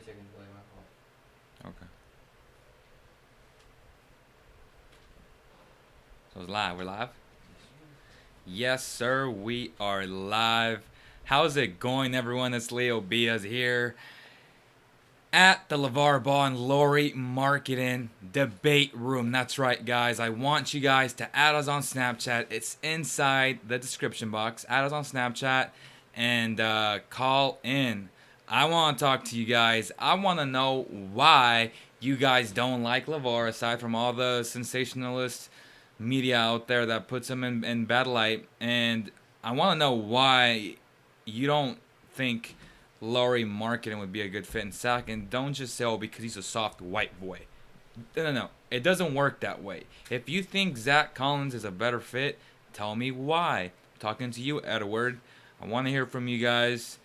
seconds delay, my fault. Okay. So it's live. We're live? Yes, sir. We are live. How's it going, everyone? It's Leo Biaz here at the LaVar Ball and Lauri Markkanen debate room. That's right, guys. I want you guys to add us on Snapchat. It's inside the description box. Add us on Snapchat and call in. I want to talk to you guys. I want to know why you guys don't like LaVar, aside from all the sensationalist media out there that puts him in bad light. And I want to know why you don't think Lauri Markkanen would be a good fit in SAC. And don't just say, oh, because he's a soft white boy. No. It doesn't work that way. If you think Zach Collins is a better fit, tell me why. I'm talking to you, Edward. I want to hear from you guys.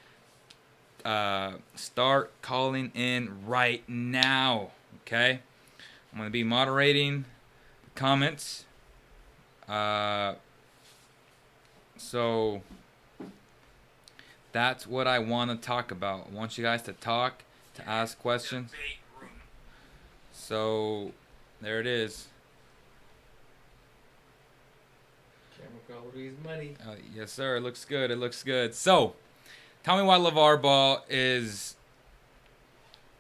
Start calling in right now, okay? I'm going to be moderating the comments. So that's what I want to talk about. I want you guys to talk, to ask questions. So there it is. Camera quality is money. Yes, sir. It looks good. It looks good. So tell me why LaVar Ball is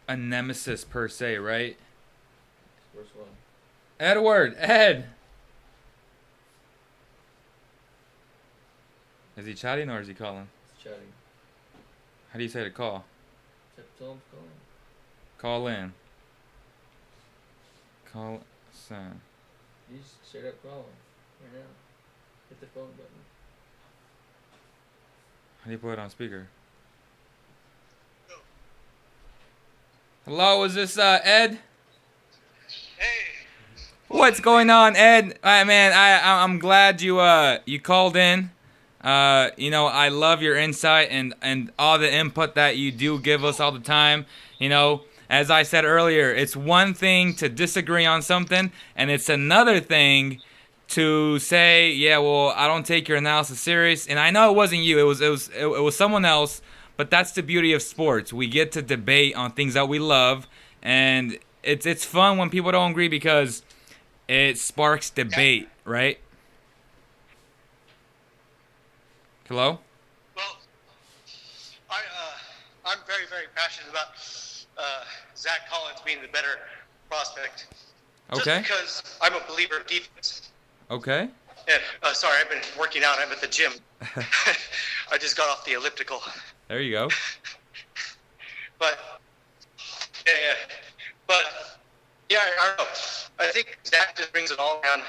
a nemesis per se, right? First one. Edward, Ed. Is he chatting or is he calling? He's chatting. How do you say to call? Tell him to call in. Call in. Call Sam. You just straight up call him right now. Hit the phone button. How do you put it on speaker? Hello, is this Ed? Hey. What's going on, Ed? Man, I'm glad you called in. I love your insight and all the input that you do give us all the time. As I said earlier, it's one thing to disagree on something, and it's another thing to say, yeah, well, I don't take your analysis serious. And I know it wasn't you; it was someone else. But that's the beauty of sports. We get to debate on things that we love, and it's fun when people don't agree because it sparks debate, right? Hello? Well, I'm very, very passionate about Zach Collins being the better prospect. Okay. Just because I'm a believer of defense. Okay. And, sorry, I've been working out. I'm at the gym. I just got off the elliptical. There you go. But I don't know. I think Zach just brings an all-around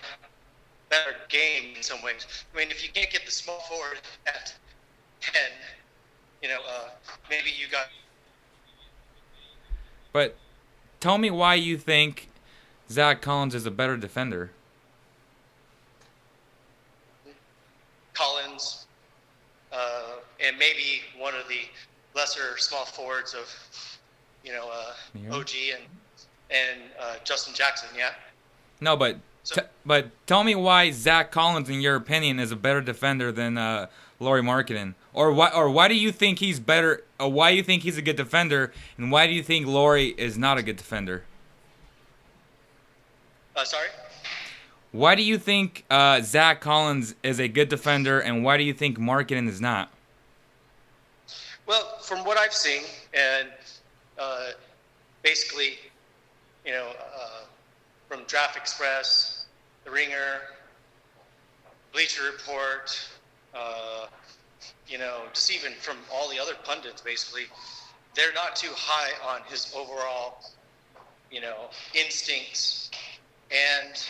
better game in some ways. I mean, if you can't get the small forward at 10, maybe you got... But tell me why you think Zach Collins is a better defender. Collins, and maybe one of the lesser small forwards of, OG and Justin Jackson, yeah? No, but tell me why Zach Collins, in your opinion, is a better defender than Lauri Markkanen, or why do you think he's better? Or why do you think he's a good defender, and why do you think Lauri is not a good defender? Sorry. Why do you think Zach Collins is a good defender, and why do you think Markkanen is not? Well, from what I've seen, and basically, from Draft Express, The Ringer, Bleacher Report, just even from all the other pundits, basically, they're not too high on his overall, instincts and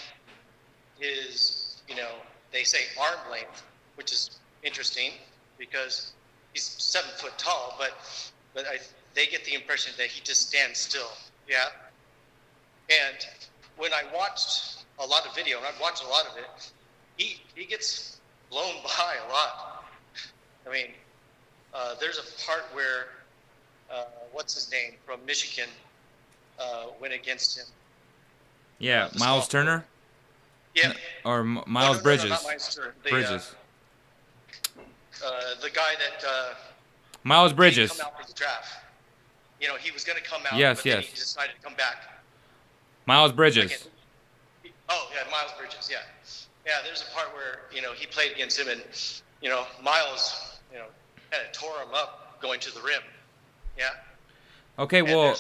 his, they say arm length, which is interesting because he's 7 foot tall, but they get the impression that he just stands still, yeah? And when I watched a lot of video, and I've watched a lot of it, he gets blown by a lot. I mean, there's a part where, what's his name, from Michigan, went against him. Yeah, Miles Turner? Yeah. Or Miles Bridges. No, not Miles Turner. Bridges. The guy that Miles Bridges. come out for the draft. he was going to come out, Yes, but then yes. he decided to come back. Miles Bridges. Second. Oh, yeah, Miles Bridges, yeah. Yeah, there's a part where, he played against him, and, Miles, kind of tore him up going to the rim. Yeah. Okay, well,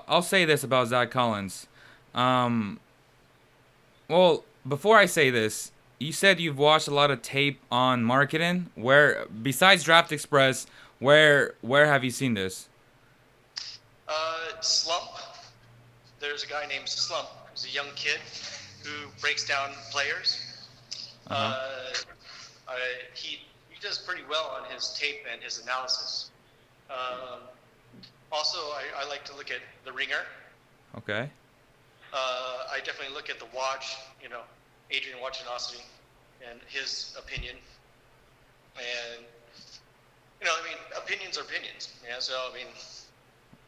I'll say this about Zach Collins. Well, before I say this, you said you've watched a lot of tape on Markkanen. Where, besides Draft Express, where have you seen this? Slump. There's a guy named Slump. He's a young kid who breaks down players. He does pretty well on his tape and his analysis. Also, I like to look at The Ringer. Okay. I definitely look at The Watch, Adrian Wojnarowski and his opinion. And, opinions are opinions. Yeah, so,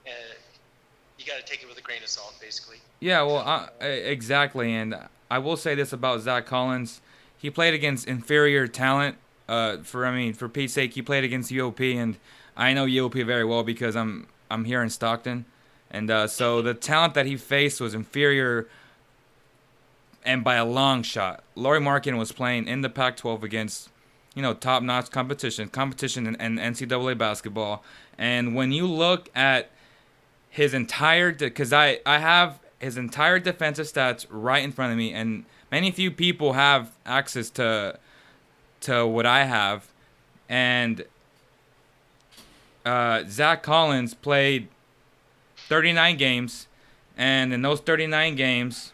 you got to take it with a grain of salt, basically. Yeah, well, exactly. And I will say this about Zach Collins. He played against inferior talent. For Pete's sake, he played against UOP, and I know UOP very well because I'm here in Stockton. And so the talent that he faced was inferior, and by a long shot. Lauri Markkanen was playing in the Pac-12 against, top-notch competition in NCAA basketball. And when you look at his entire, because I have his entire defensive stats right in front of me, and many few people have access to what I have. And Zach Collins played 39 games, and in those 39 games,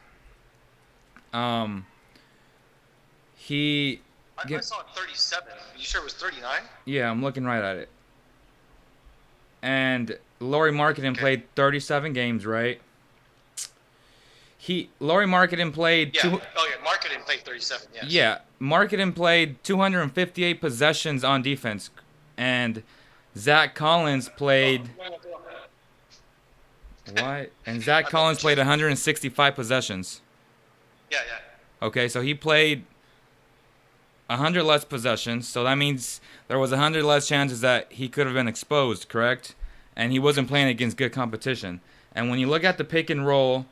he... I saw 37. You sure it was 39? Yeah, I'm looking right at it. And Lauri Markkanen played 37 games, right? Lauri Markkanen played... Yeah. Markkanen played 37, yes. Yeah, Markkanen played 258 possessions on defense, and Zach Collins played... What? And Zach Collins played 165 possessions. Yeah. Okay, so he played 100 less possessions, so that means there was 100 less chances that he could have been exposed, correct? And he wasn't playing against good competition. And when you look at the pick and roll,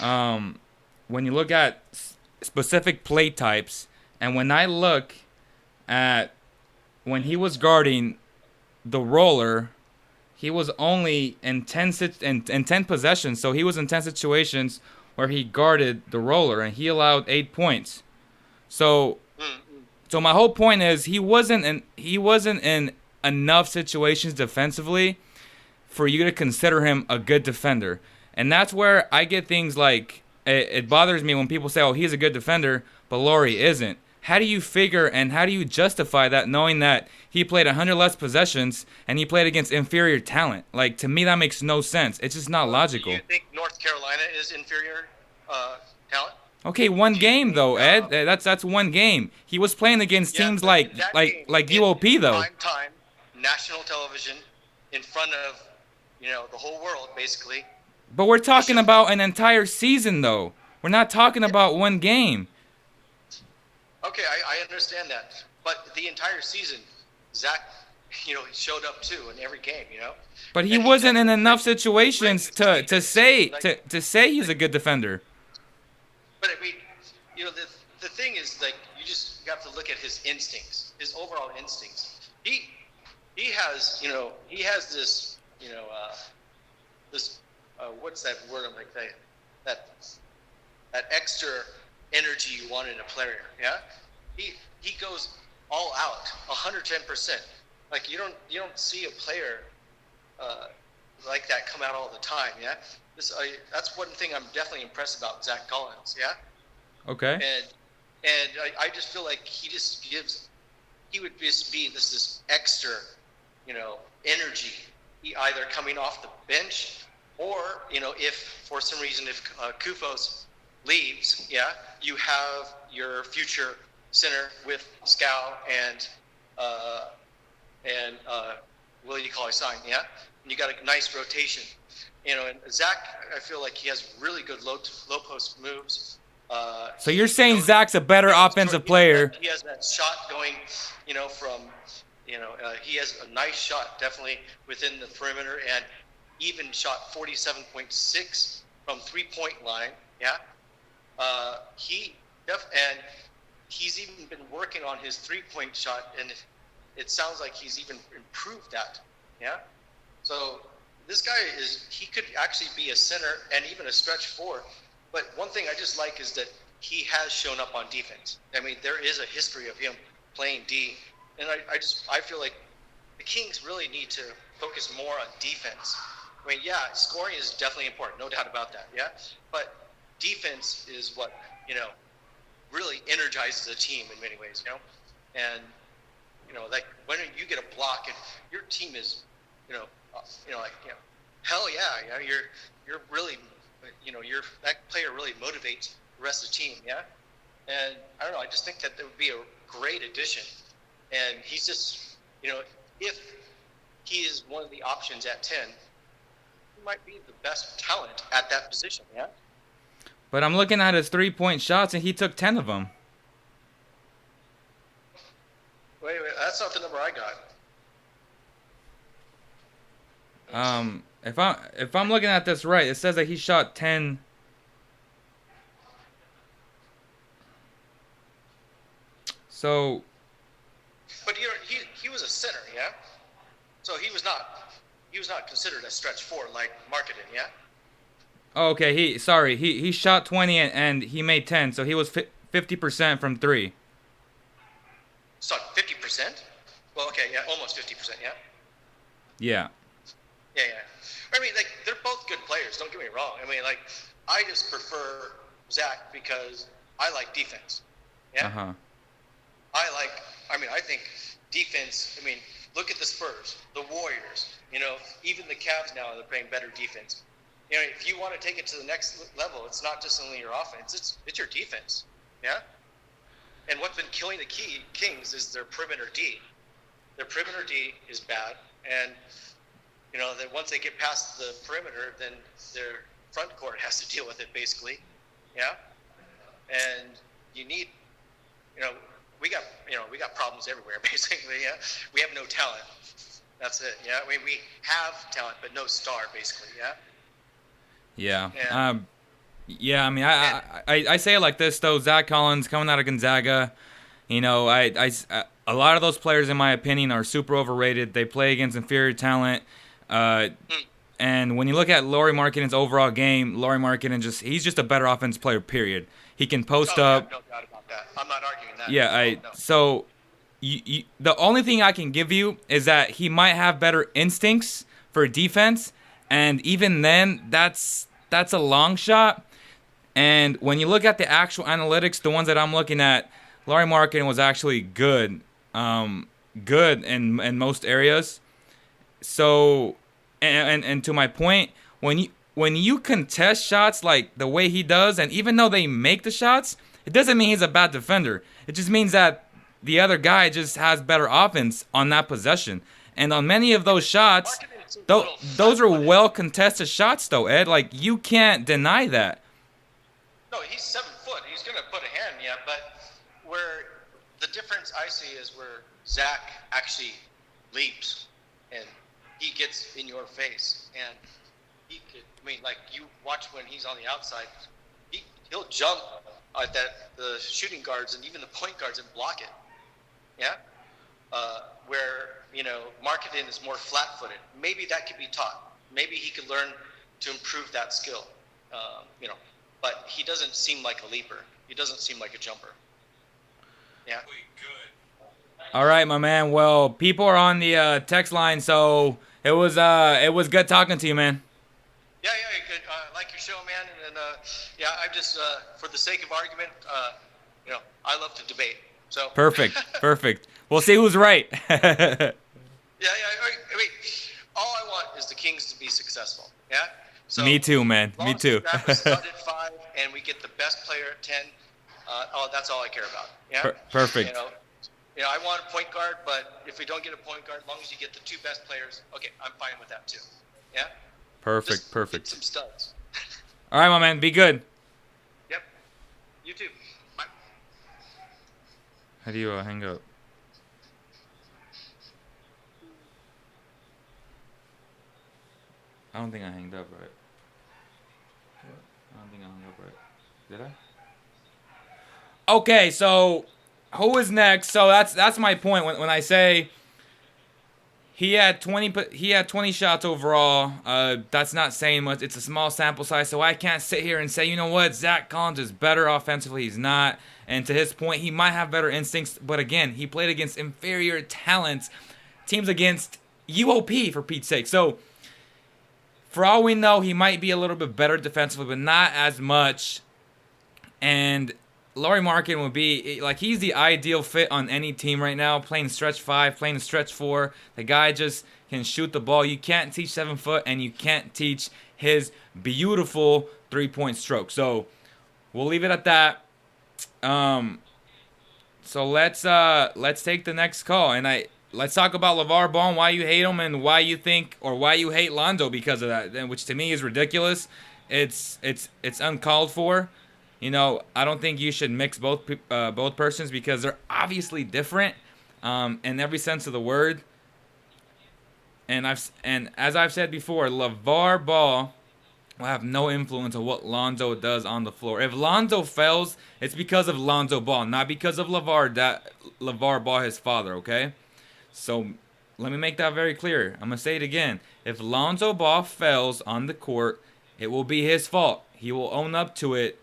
when you look at specific play types, and when I look at when he was guarding the roller, he was only in 10 possessions, so he was in 10 situations where he guarded the roller, and he allowed 8 points. So my whole point is he wasn't in enough situations defensively for you to consider him a good defender. And that's where I get things like, it bothers me when people say, oh, he's a good defender, but Lauri isn't. How do you figure and how do you justify that, knowing that he played 100 less possessions and he played against inferior talent? Like, to me, that makes no sense. It's just not logical. Do you think North Carolina is inferior talent? Okay, one game though, Ed. That's one game. He was playing against teams like UOP though. Prime time, national television, in front of the whole world basically. But we're talking about an entire season though. We're not talking about one game. Okay, I understand that, but the entire season, Zach, he showed up too in every game, But he wasn't in enough situations to say he's a good defender. But the thing is, like, you just have to look at his instincts, his overall instincts. He has this what's that word I'm like that extra energy you want in a player. Yeah, he goes all out, 110%. Like you don't see a player like that come out all the time. Yeah, that's one thing I'm definitely impressed about Zach Collins. Yeah. Okay. And I just feel like he would just be this extra, energy, either coming off the bench or, if for some reason Kufos leaves, yeah, you have your future center with Scow and Willie Cauley-Stein, yeah, and you got a nice rotation, And Zach, I feel like he has really good low post moves. So you're saying Zach's a better offensive player? He has that shot going, from He has a nice shot, definitely within the perimeter, and even shot 47.6 from 3-point line. Yeah, and he's even been working on his 3-point shot, and it sounds like he's even improved that. Yeah, so this guy he could actually be a center and even a stretch 4. But one thing I just like is that he has shown up on defense. I mean, there is a history of him playing D, and I feel like the Kings really need to focus more on defense. I mean, yeah, scoring is definitely important, no doubt about that. Yeah, but defense is what really energizes a team in many ways. And like when you get a block and your team is, hell yeah, you're really, that player really motivates the rest of the team. Yeah, and I don't know, I just think that would be a great addition. And he's just, if he is one of the options at 10, he might be the best talent at that position. Yeah. But I'm looking at his 3-point shots, and he took 10 of them. Wait, that's not the number I got. If I'm looking at this right, it says that he shot 10. So. But he was a center, yeah. So he was not considered a stretch 4 like Markkanen, yeah. Oh, okay, he shot 20 and he made 10, so he was 50% from 3. So 50%? Well, okay, yeah, almost 50%, yeah. Yeah. Yeah. I mean, like, they're both good players. Don't get me wrong. I mean, like, I just prefer Zach because I like defense. Yeah. I think defense. I mean, look at the Spurs, the Warriors. Even the Cavs now are playing better defense. If you want to take it to the next level, it's not just only your offense; it's your defense. Yeah. And what's been killing the Kings is their perimeter D. Their perimeter D is bad, and that once they get past the perimeter, then their front court has to deal with it basically. Yeah. And you need, we got problems everywhere basically. Yeah. We have no talent. That's it. Yeah. I mean, we have talent, but no star basically. Yeah. Yeah. And, yeah. I mean, I say it like this though. Zach Collins coming out of Gonzaga. A lot of those players, in my opinion, are super overrated. They play against inferior talent. And when you look at Lauri Markkanen's overall game, Lauri Markkanen he's just a better offense player, period. He can post up. No doubt about that. I'm not arguing that. Yeah, No. So the only thing I can give you is that he might have better instincts for defense, and even then, that's a long shot. And when you look at the actual analytics, the ones that I'm looking at, Lauri Markkanen was actually good in most areas. So, and to my point, when you contest shots like the way he does, and even though they make the shots, it doesn't mean he's a bad defender. It just means that the other guy just has better offense on that possession. And on many of those shots, those are well contested shots, though, Ed. Like, you can't deny that. No, he's 7 foot. He's gonna put a hand, yeah. But where the difference I see is where Zach actually leaps and he gets in your face, and he could. I mean, like, you watch when he's on the outside, he'll jump at the shooting guards and even the point guards and block it. Yeah. Where Markkanen is more flat-footed. Maybe that could be taught. Maybe he could learn to improve that skill. But he doesn't seem like a leaper. He doesn't seem like a jumper. Yeah. All right, my man. Well, people are on the text line, so it was good talking to you, man. Yeah, good. Like your show, man. And I'm just for the sake of argument, I love to debate. So perfect. We'll see who's right. Yeah. I mean, all I want is the Kings to be successful. Yeah. So, me too, man. Me too. As long as we start at 5 and we get the best player at 10, that's all I care about. Yeah. Perfect. I want a point guard, but if we don't get a point guard, as long as you get the 2 best players, okay, I'm fine with that too. Yeah. Perfect. Get some studs. All right, my man. Be good. Yep. You too. Bye. How do you hang up? I don't think I hanged up right. I don't think I hung up right. Did I? Okay, so who is next? So that's my point when I say he had 20 shots overall. That's not saying much. It's a small sample size, so I can't sit here and say, you know what, Zach Collins is better offensively. He's not. And to his point, he might have better instincts, but again, he played against inferior talents, teams against UOP for Pete's sake. So for all we know, he might be a little bit better defensively, but not as much. And Lauri Markkanen would be, like, he's the ideal fit on any team right now, playing stretch 5, playing stretch 4. The guy just can shoot the ball. You can't teach 7 foot, and you can't teach his beautiful three-point stroke. So we'll leave it at that. So let's take the next call, and let's talk about LaVar Ball and why you hate him and why you think or why you hate Lonzo because of that, which to me is ridiculous. It's uncalled for. You know, I don't think you should mix both persons because they're obviously different in every sense of the word. And as I've said before, LaVar Ball will have no influence on what Lonzo does on the floor. If Lonzo fails, it's because of Lonzo Ball, not because of LaVar Ball, his father, okay? So let me make that very clear. I'm going to say it again. If Lonzo Ball fails on the court, it will be his fault. He will own up to it.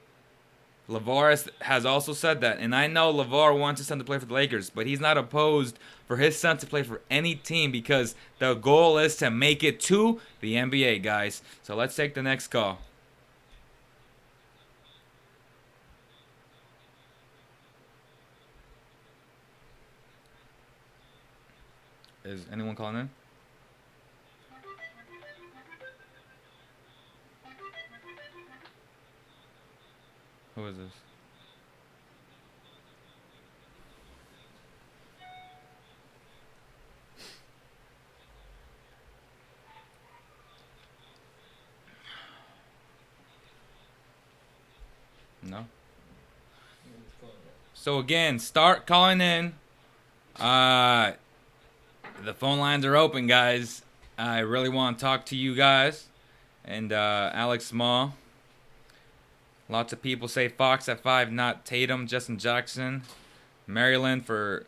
LaVar has also said that, and I know LaVar wants his son to play for the Lakers, but he's not opposed for his son to play for any team because the goal is to make it to the NBA, guys. So let's take the next call. Is anyone calling in? Who is this? No? So again, start calling in. The phone lines are open, guys. I really want to talk to you guys. And Alex Small. Lots of people say Fox at 5, not Tatum, Justin Jackson. Maryland for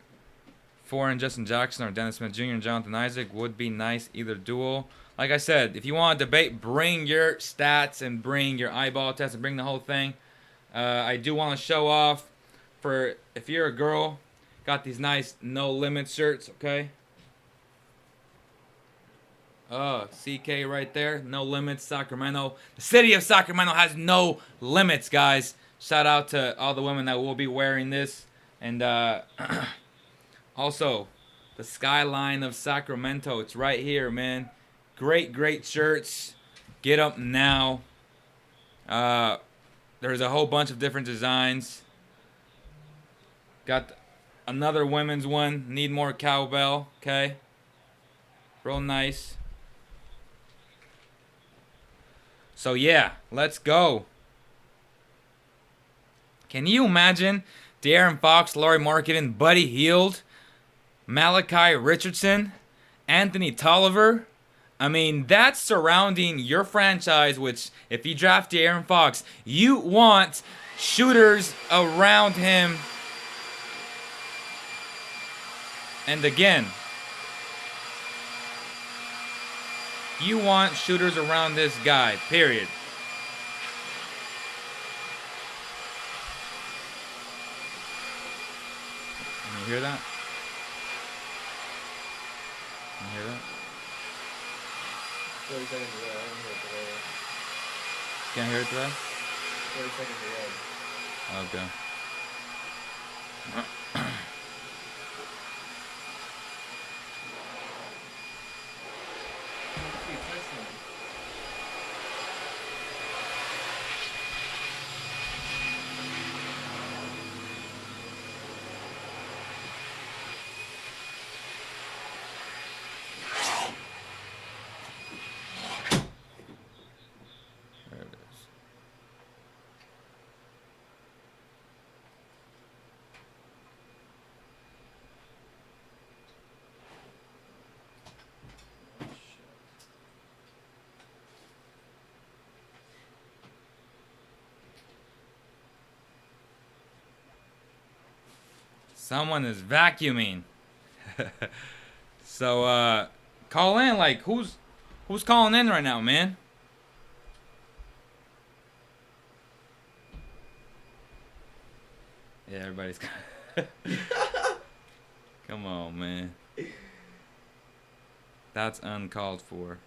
4 and Justin Jackson or Dennis Smith Jr. and Jonathan Isaac would be nice, either duel. Like I said, if you want to debate, bring your stats and bring your eyeball test and bring the whole thing. I do want to show off for if you're a girl, got these nice No Limit shirts, okay? CK right there. No limits, Sacramento. The city of Sacramento has no limits, guys. Shout out to all the women that will be wearing this. And also, the skyline of Sacramento. It's right here, man. Great, great shirts. Get them now. There's a whole bunch of different designs. Got another women's one. Need more cowbell, okay? Real nice. So yeah, let's go. Can you imagine De'Aaron Fox, Lauri Markkanen, Buddy Hield, Malachi Richardson, Anthony Tolliver? I mean, that's surrounding your franchise, which if you draft De'Aaron Fox, you want shooters around him. And again, you want shooters around this guy, period. Can you hear that? Can you hear that? 30 seconds away. I didn't hear it today. Can't hear it today? 30 seconds away. Okay. There it is. Someone is vacuuming. So, call in. Like, who's calling in right now, man? Yeah, everybody's. Come on, man. That's uncalled for.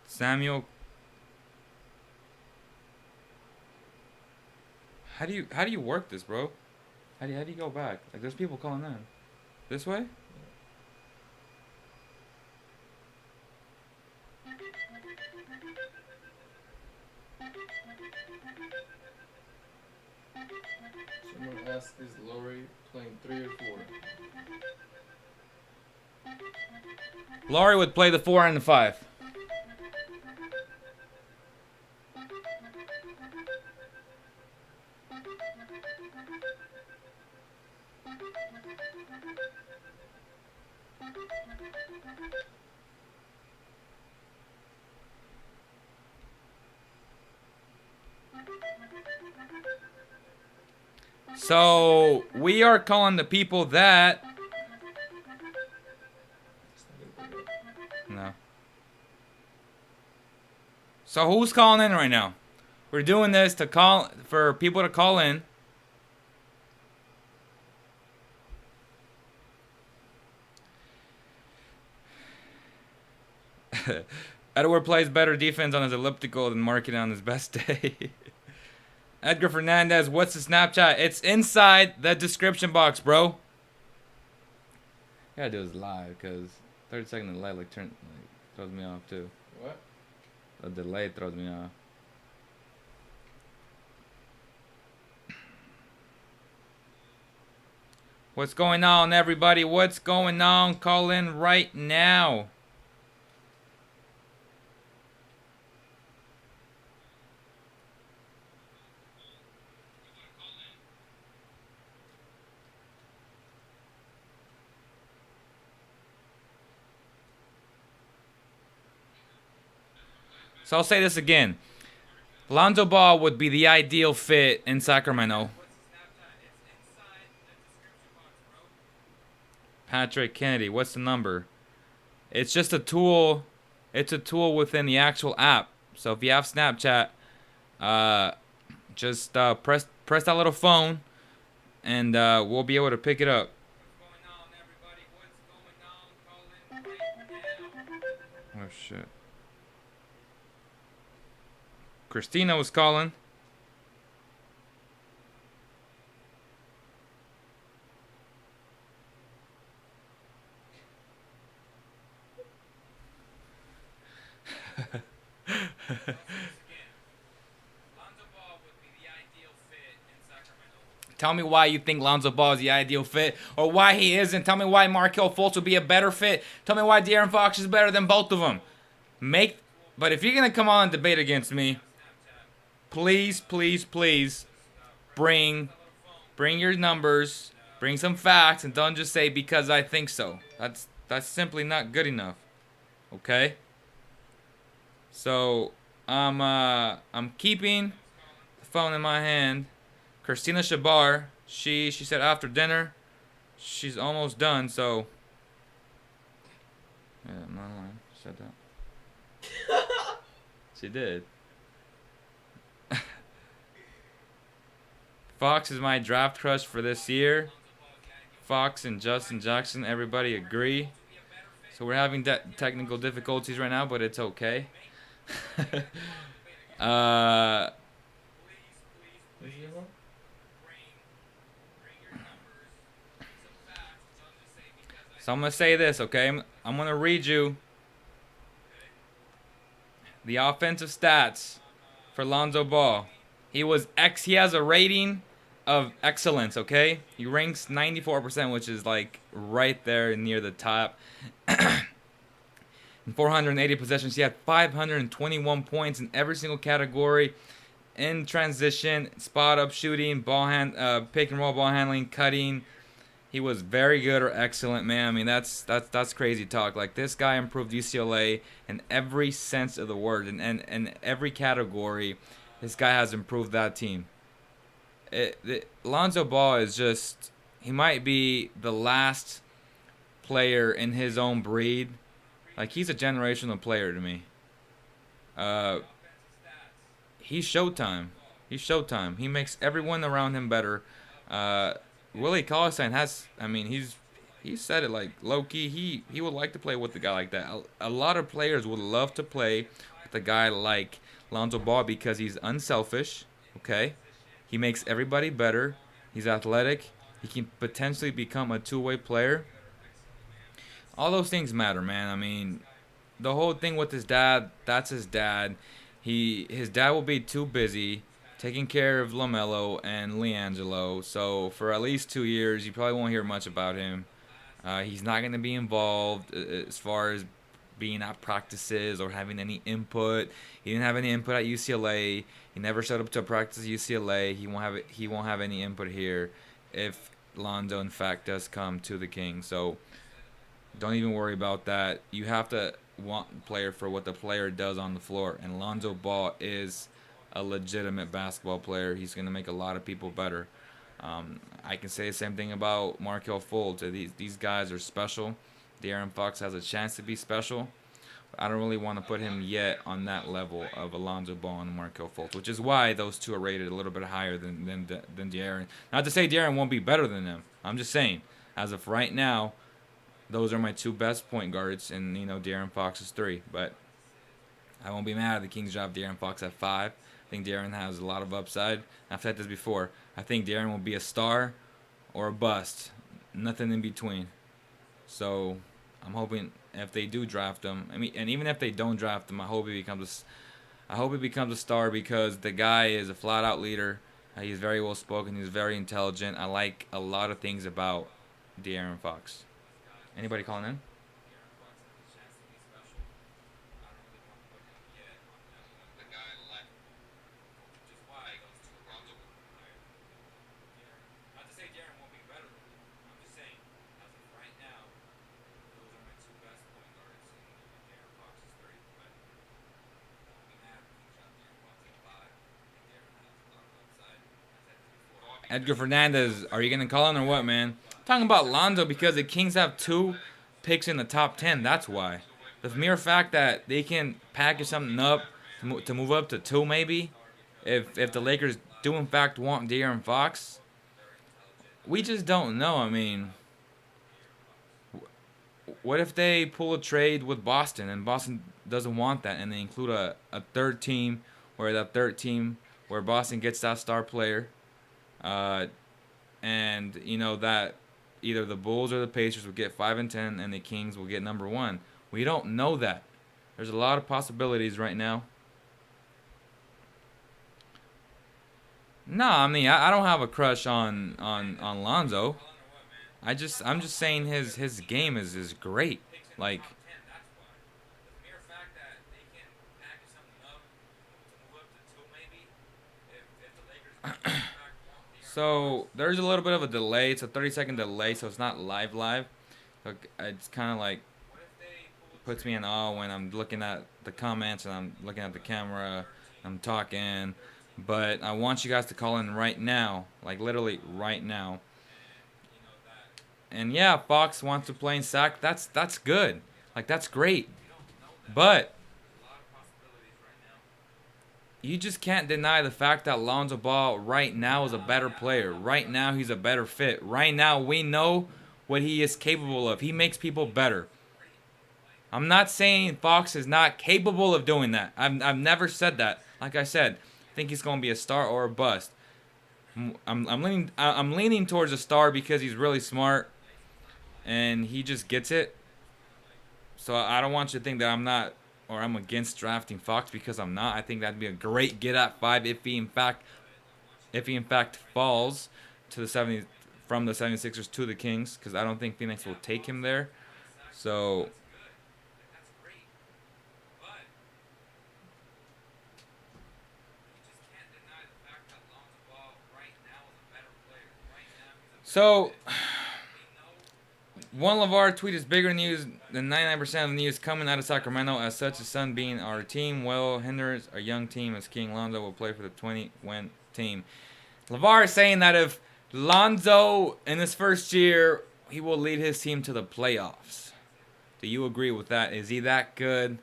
Samuel. How do you work this, bro? How do you go back? Like, there's people calling in. This way? Someone asked, is Lauri playing 3 or 4? Lauri would play the 4 and the 5. So we are calling the people that. No. So who's calling in right now? We're doing this to call for people to call in. Edward plays better defense on his elliptical than Markkanen on his best day. Edgar Fernandez, what's the Snapchat? It's inside the description box, bro. Gotta do this live, because 30-second delay throws me off too. What? The delay throws me off. What's going on, everybody? What's going on? Call in right now. So I'll say this again. Lonzo Ball would be the ideal fit in Sacramento. Patrick Kennedy, what's the number? It's just a tool. It's a tool within the actual app. So if you have Snapchat, just press that little phone, and we'll be able to pick it up. Oh shit. Christina was calling. Tell me why you think Lonzo Ball is the ideal fit, or why he isn't. Tell me why Markelle Fultz would be a better fit. Tell me why De'Aaron Fox is better than both of them. But if you're gonna come on and debate against me, please, please, please, bring your numbers, bring some facts, and don't just say because I think so. That's simply not good enough. Okay. So I'm keeping the phone in my hand. Christina Shabar, she said after dinner, she's almost done. So yeah, I'm not lying. She said that. She did. Fox is my draft crush for this year. Fox and Justin Jackson, everybody agree. So we're having technical difficulties right now, but it's okay. So I'm going to say this, okay? I'm going to read you the offensive stats for Lonzo Ball. He has a rating of excellence, okay? He ranks 94%, which is like right there near the top. In 480 possessions, he had 521 points in every single category. In transition, spot up shooting, pick and roll ball handling, cutting. He was very good or excellent, man. I mean, that's crazy talk. Like, this guy improved UCLA in every sense of the word, and every category. This guy has improved that team. Lonzo Ball is just, he might be the last player in his own breed. Like, he's a generational player to me. He's Showtime. He's Showtime. He makes everyone around him better. Willie Cauley-Stein has, I mean, he said it like low-key. He would like to play with a guy like that. A lot of players would love to play with a guy like Lonzo Ball because he's unselfish, okay? He makes everybody better. He's athletic. He can potentially become a two-way player. All those things matter, man. I mean, the whole thing with his dad, that's his dad. His dad will be too busy taking care of LaMelo and LiAngelo. So for at least 2 years, you probably won't hear much about him. He's not going to be involved as far as being at practices or having any input. He didn't have any input at UCLA. He never showed up to a practice at UCLA. He won't have any input here if Lonzo in fact does come to the Kings. So don't even worry about that. You have to want the player for what the player does on the floor, and Lonzo Ball is a legitimate basketball player. He's going to make a lot of people better. I can say the same thing about Markelle Fultz. These guys are special. De'Aaron Fox has a chance to be special. But I don't really want to put him yet on that level of Alonzo Ball and Markelle Fultz, which is why those two are rated a little bit higher than De'Aaron. Not to say De'Aaron won't be better than them. I'm just saying, as of right now, those are my two best point guards, and De'Aaron Fox is 3. But I won't be mad if the Kings drop De'Aaron Fox at 5. I think De'Aaron has a lot of upside. I've said this before. I think De'Aaron will be a star or a bust. Nothing in between. So I'm hoping if they do draft him, and even if they don't draft him, I hope he becomes a star because the guy is a flat-out leader. He's very well spoken. He's very intelligent. I like a lot of things about De'Aaron Fox. Anybody calling in? Edgar Fernandez, are you going to call in or what, man? I'm talking about Lonzo because the Kings have 2 picks in the top 10. That's why. The mere fact that they can package something up to move up to 2 maybe, if the Lakers do in fact want De'Aaron Fox, we just don't know. I mean, what if they pull a trade with Boston and Boston doesn't want that and they include a third team where Boston gets that star player? And that either the Bulls or the Pacers will get 5 and 10 and the Kings will get number 1. We don't know that. There's a lot of possibilities right now. No, I mean I don't have a crush on Lonzo. I'm just saying his game is great. Like, so there's a little bit of a delay. It's a 30-second delay, so it's not live. It's kind of like puts me in awe when I'm looking at the comments and I'm looking at the camera, I'm talking. But I want you guys to call in right now, like literally right now. And yeah, Fox wants to play in sack. That's good. Like, that's great. But you just can't deny the fact that Lonzo Ball right now is a better player. Right now he's a better fit. Right now we know what he is capable of. He makes people better. I'm not saying Fox is not capable of doing that. I've never said that. Like I said, I think he's going to be a star or a bust. I'm leaning towards a star because he's really smart and he just gets it. So I don't want you to think that I'm against drafting Fox because I'm not. I think that'd be a great get at 5 if he in fact falls to from the 76ers to the Kings, because I don't think Phoenix will take him there. So one LaVar tweet is bigger news than 99% of the news coming out of Sacramento. As such, the Sun being our team well hinders our young team as King Lonzo will play for the 20-win team. LaVar is saying that if Lonzo in his first year, he will lead his team to the playoffs. Do you agree with that? Is he that good?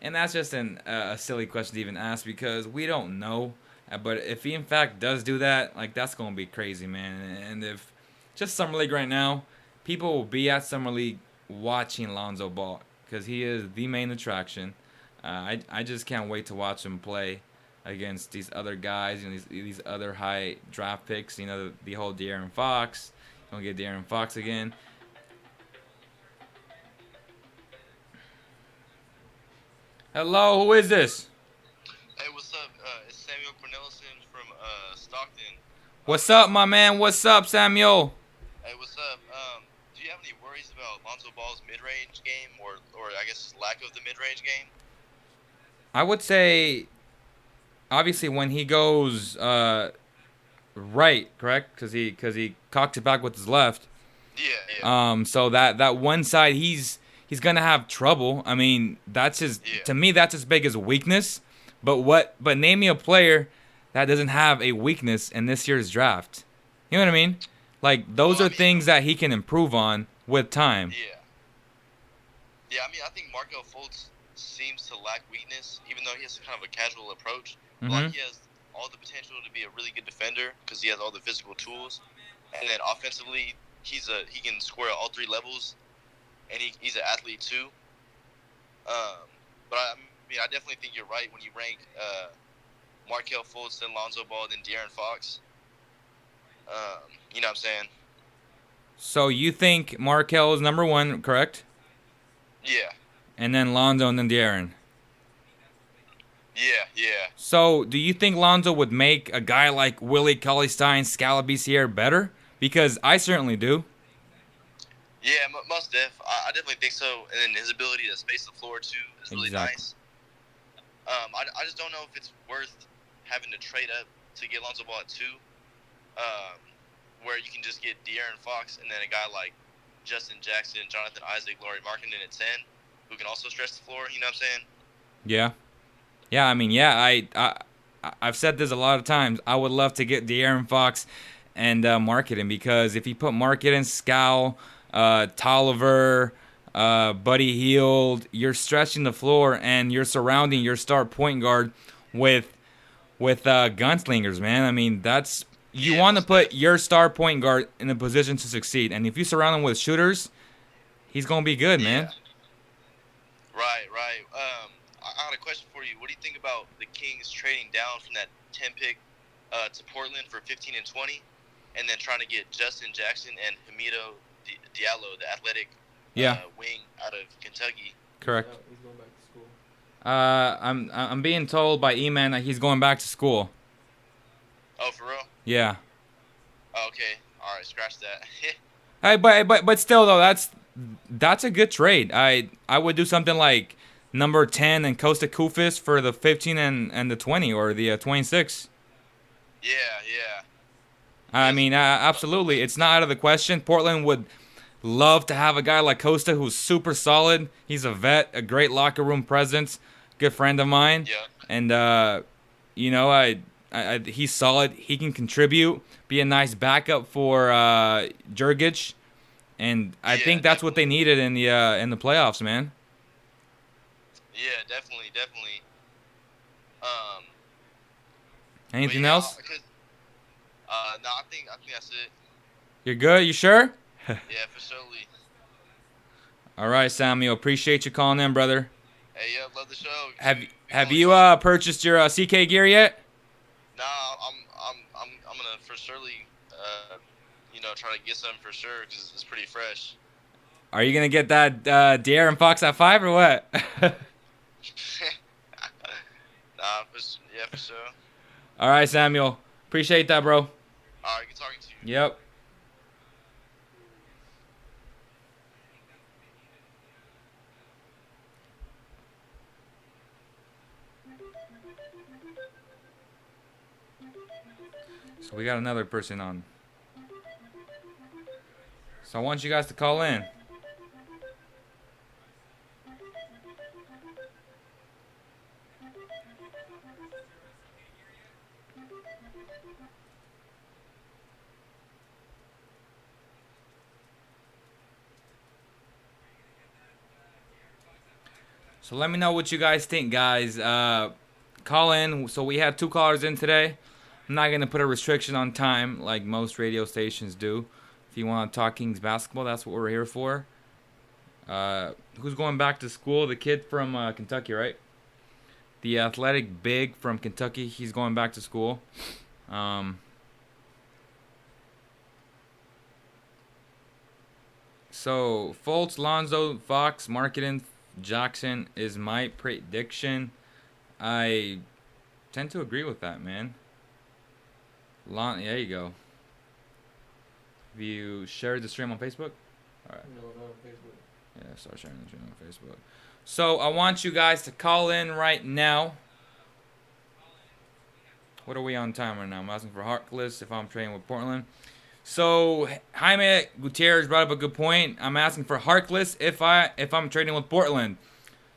And that's just a silly question to even ask because we don't know. But if he in fact does do that, like that's gonna be crazy, man. And if just Summer League right now, people will be at Summer League watching Lonzo Ball because he is the main attraction. I just can't wait to watch him play against these other guys, these other high draft picks. The whole De'Aaron Fox. Don't get De'Aaron Fox again. Hello, who is this? Hey, what's up? It's Samuel Cornelison from Stockton. What's up, my man? What's up, Samuel? Hey, what's up? Do you have any worries about Lonzo Ball's mid-range game, or I guess lack of the mid-range game? I would say, obviously, when he goes right, correct? Because he cocks it back with his left. Yeah. So that one side, he's gonna have trouble. I mean, that's his. Yeah. To me, that's as big as a weakness. But name me a player that doesn't have a weakness in this year's draft. You know what I mean? Like those are things that he can improve on with time. Yeah. Yeah, I mean, I think Markelle Fultz seems to lack weakness, even though he has kind of a casual approach. Mm-hmm. Like he has all the potential to be a really good defender because he has all the physical tools, and then offensively, he can score at all three levels, and he's an athlete too. But I mean, I definitely think you're right when you rank Markelle Fultz, then Lonzo Ball, then De'Aaron Fox. You know what I'm saying? So you think Markelle is number one, correct? Yeah. And then Lonzo and then De'Aaron. Yeah. So do you think Lonzo would make a guy like Willie Cauley-Stein, Scalabrine Sierra better? Because I certainly do. Yeah, most def. I definitely think so. And then his ability to space the floor too is really nice. I just don't know if it's worth having to trade up to get Lonzo Ball at 2, where you can just get De'Aaron Fox and then a guy like Justin Jackson, Jonathan Isaac, Lauri Markkanen at 10, who can also stretch the floor. You know what I'm saying? Yeah. Yeah, I mean, I've said this a lot of times. I would love to get De'Aaron Fox and Markkanen because if you put Markkanen, Scal, Tolliver, Buddy Hield, you're stretching the floor and you're surrounding your star point guard with gunslingers, man. I mean, you want to put your star point guard in a position to succeed, and if you surround him with shooters, he's gonna be good, man. Right. I got a question for you. What do you think about the Kings trading down from that 10 pick to Portland for 15 and 20, and then trying to get Justin Jackson and Hamidou Diallo, the athletic wing out of Kentucky? Correct. He's going back to school. I'm being told by E-Man that he's going back to school. Oh, for real? Yeah. Oh, okay. All right, scratch that. Hey, but still though, that's a good trade. I would do something like number 10 and Costa Kufis for the 15 and the 20 or the 26. Yeah. I mean, absolutely, it's not out of the question. Portland would love to have a guy like Costa who's super solid. He's a vet, a great locker room presence, good friend of mine. Yeah. And he's solid. He can contribute, be a nice backup for Jurgic, and I think that's what they needed in the playoffs, man. Yeah, definitely. Anything else? No, I think that's it. You're good? You sure? Yeah, for surely. All right, Samuel. Appreciate you calling in, brother. Hey, yeah, love the show. Have you purchased your CK gear yet? No, I'm gonna for surely, try to get some for sure because it's pretty fresh. Are you gonna get that De'Aaron Fox at 5 or what? Nah, for sure. All right, Samuel. Appreciate that, bro. All right, good talking to you. Yep. So we got another person on. So I want you guys to call in. So let me know what you guys think, guys. Call in. So we had 2 callers in today. I'm not going to put a restriction on time like most radio stations do. If you want to talk Kings basketball, that's what we're here for. Who's going back to school? The kid from Kentucky, right? The athletic big from Kentucky. He's going back to school. So, Fultz, Lonzo, Fox, Markkanen, Jackson is my prediction. I tend to agree with that, man. There you go. Have you shared the stream on Facebook? All right. No, not on Facebook. Yeah, start sharing the stream on Facebook. So, I want you guys to call in right now. What are we on time right now? I'm asking for Harkless if I'm trading with Portland. So Jaime Gutierrez brought up a good point. I'm asking for Harkless if I'm trading with Portland.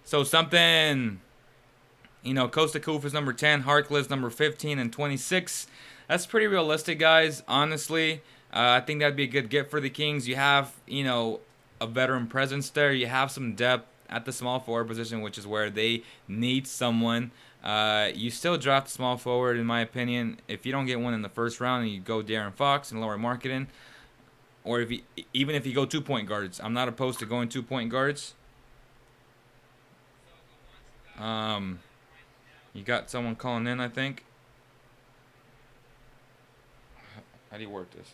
So something, Costa Kufis number 10, Harkless number 15 and 26. That's pretty realistic, guys. Honestly, I think that'd be a good get for the Kings. You have, a veteran presence there. You have some depth at the small forward position, which is where they need someone. You still draft a small forward, in my opinion. If you don't get one in the first round, and you go De'Aaron Fox and Lauri Markkanen, or even if you go 2-point guards, I'm not opposed to going 2-point guards. You got someone calling in, I think. How do you work this?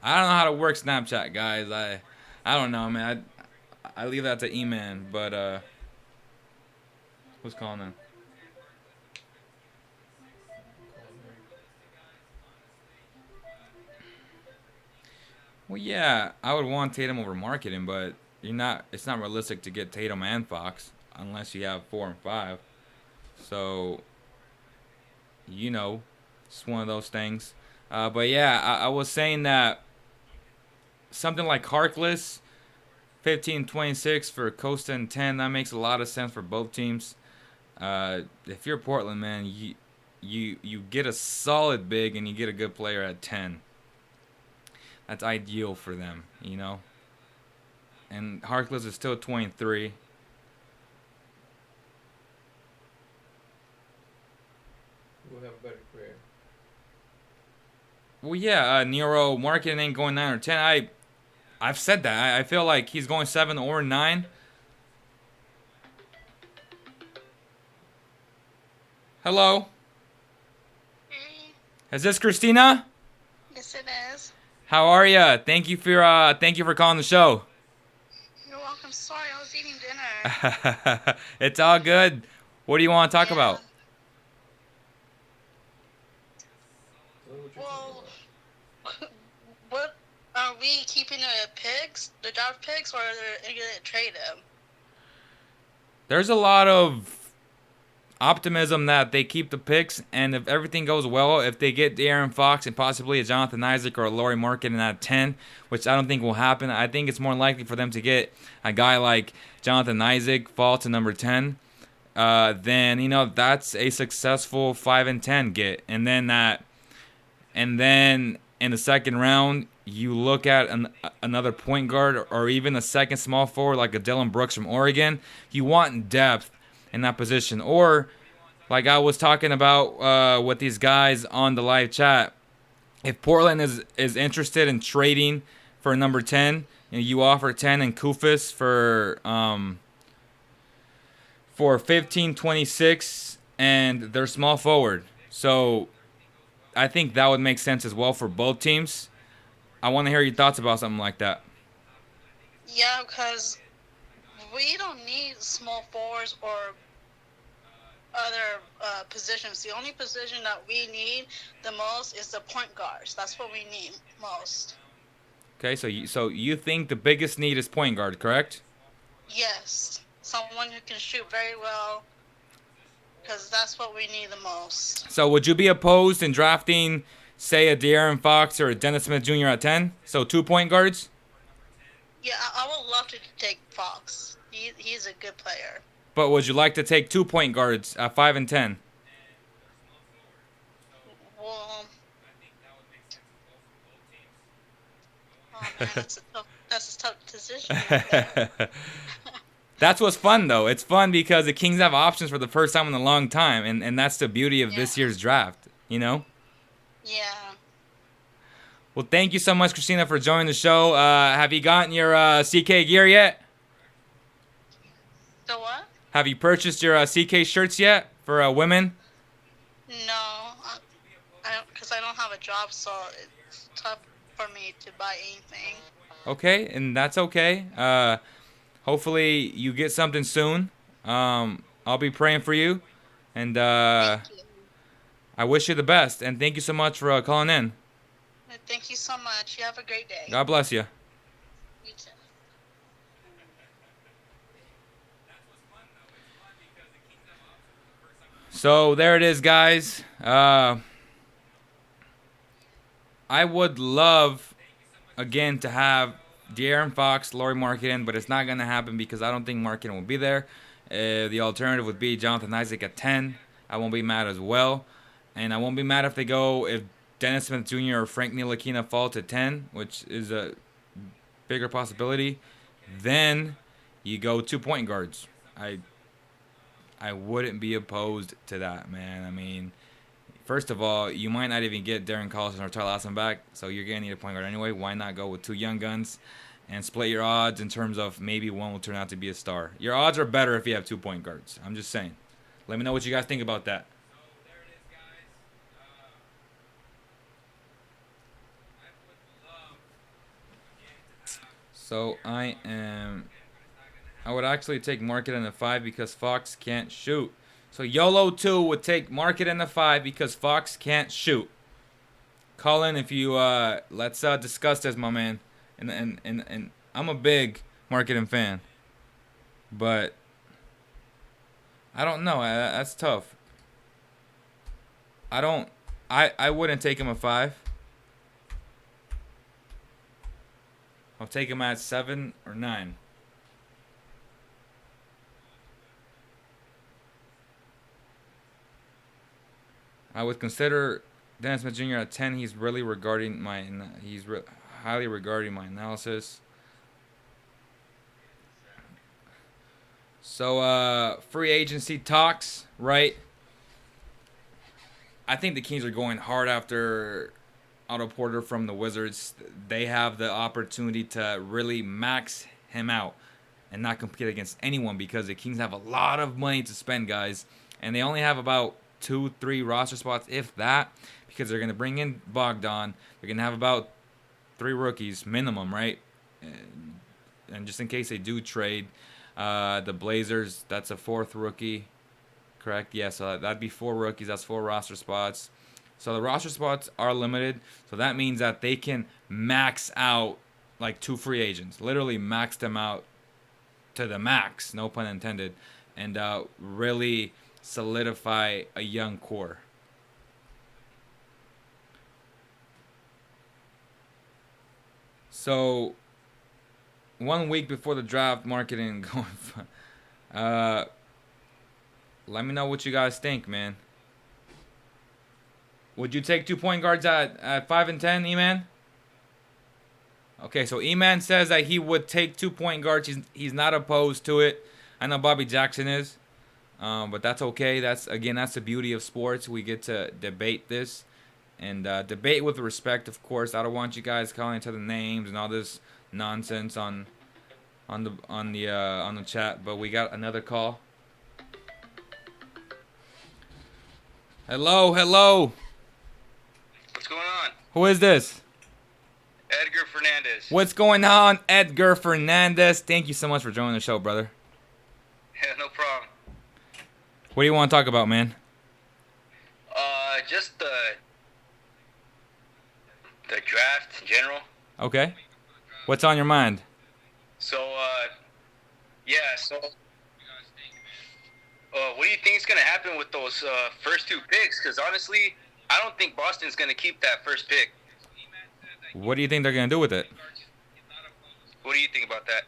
I don't know how to work Snapchat, guys. I don't know, man. I leave that to E-Man, but who's calling in? Well, yeah, I would want Tatum over Markkanen, but it's not realistic to get Tatum and Fox unless you have 4 and 5. So, it's one of those things. But yeah, I was saying that something like Harkless, 15-26 for Costa and 10, that makes a lot of sense for both teams. If you're Portland, man, you get a solid big and you get a good player at 10. That's ideal for them, And Harkless is still 23. We'll have a better career. Well, yeah, Nero Markkanen ain't going 9 or 10. I've said that. I feel like he's going 7 or 9. Hello? Hey. Is this Christina? Yes, it is. How are ya? Thank you for calling the show. You're welcome. Sorry, I was eating dinner. It's all good. What do you want to talk about? Well, what are we keeping the draft picks, or are they going to trade them? There's a lot of optimism that they keep the picks, and if everything goes well, if they get De'Aaron Fox and possibly a Jonathan Isaac or a Lauri Markkanen at 10, which I don't think will happen. I think it's more likely for them to get a guy like Jonathan Isaac fall to number 10. Then that's a successful 5 and 10 get, and then in the second round you look at another point guard or even a second small forward like a Dylan Brooks from Oregon. You want depth in that position, or like I was talking about with these guys on the live chat, if Portland is interested in trading for number 10, you offer 10 and Kufis for 15-26 and their small forward. So I think that would make sense as well for both teams. I want to hear your thoughts about something like that. Yeah, because we don't need small forwards or other positions. The only position that we need the most is the point guards. That's what we need most. Okay, so you think the biggest need is point guard, correct? Yes, someone who can shoot very well, because that's what we need the most. So would you be opposed in drafting, say, a De'Aaron Fox or a Dennis Smith Jr. at 10? So 2 point guards? Yeah, I would love to take Fox. He's a good player. But would you like to take 2 point guards at 5 and 10? Well, oh man, that's a tough decision. That's what's fun, though. It's fun because the Kings have options for the first time in a long time, and that's the beauty of this year's draft, you know? Yeah. Well, thank you so much, Christina, for joining the show. Have you gotten your CK gear yet? The what? Have you purchased your CK shirts yet for women? No, because I don't have a job, so it's tough for me to buy anything. Okay, and that's okay. Hopefully you get something soon. I'll be praying for you, and Thank you. I wish you the best. And thank you so much for calling in. Thank you so much. You have a great day. God bless you. You too. So there it is, guys. I would love, again, to have De'Aaron Fox, Lauri Markkanen, but it's not going to happen because I don't think Markkanen will be there. The alternative would be Jonathan Isaac at 10. I won't be mad as well. And I won't be mad if they go, if Dennis Smith Jr. or Frank Ntilikina fall to 10, which is a bigger possibility. Then you go 2 point guards. I wouldn't be opposed to that, man. I mean, first of all, you might not even get Darren Collison or Tyler Lawson back, so you're going to need a point guard anyway. Why not go with 2 young guns and split your odds in terms of maybe one will turn out to be a star? Your odds are better if you have 2 point guards. I'm just saying. Let me know what you guys think about that. So I would actually take Markkanen at 5 because Fox can't shoot. So YOLO 2 would take Markkanen at 5 because Fox can't shoot. Colin, if you let's discuss this, my man. And I'm a big Markkanen fan, but I don't know. That's tough. I wouldn't take him at 5. I'll take him at 7 or 9. I would consider Dennis Smith Jr. at 10. He's highly regarding my analysis. So free agency talks, right? I think the Kings are going hard after Otto Porter from the Wizards. They have the opportunity to really max him out and not compete against anyone because the Kings have a lot of money to spend, guys. And they only have about 2-3 roster spots, if that, because they're going to bring in Bogdan. They're going to have about 3 rookies minimum, right? And just in case they do trade, the Blazers, that's a 4th rookie, correct? Yeah, so that'd be 4 rookies. That's 4 roster spots. So the roster spots are limited. So that means that they can max out like 2 free agents. Literally max them out to the max, no pun intended. And really solidify a young core. So 1 week before the draft, marketing going. Let me know what you guys think, man. Would you take 2 point guards at 5 and 10, E-Man? Okay, so E-Man says that he would take 2 point guards. He's not opposed to it. I know Bobby Jackson is, but that's okay. That's the beauty of sports. We get to debate this and debate with respect, of course. I don't want you guys calling each other names and all this nonsense on the chat. But we got another call. Hello. What's going on? Who is this? Edgar Fernandez. What's going on, Edgar Fernandez? Thank you so much for joining the show, brother. Yeah, no problem. What do you want to talk about, man? Just the draft in general. Okay. What's on your mind? So, what do you think is going to happen with those first 2 picks? Because honestly, I don't think Boston's going to keep that first pick. What do you think they're going to do with it? What do you think about that?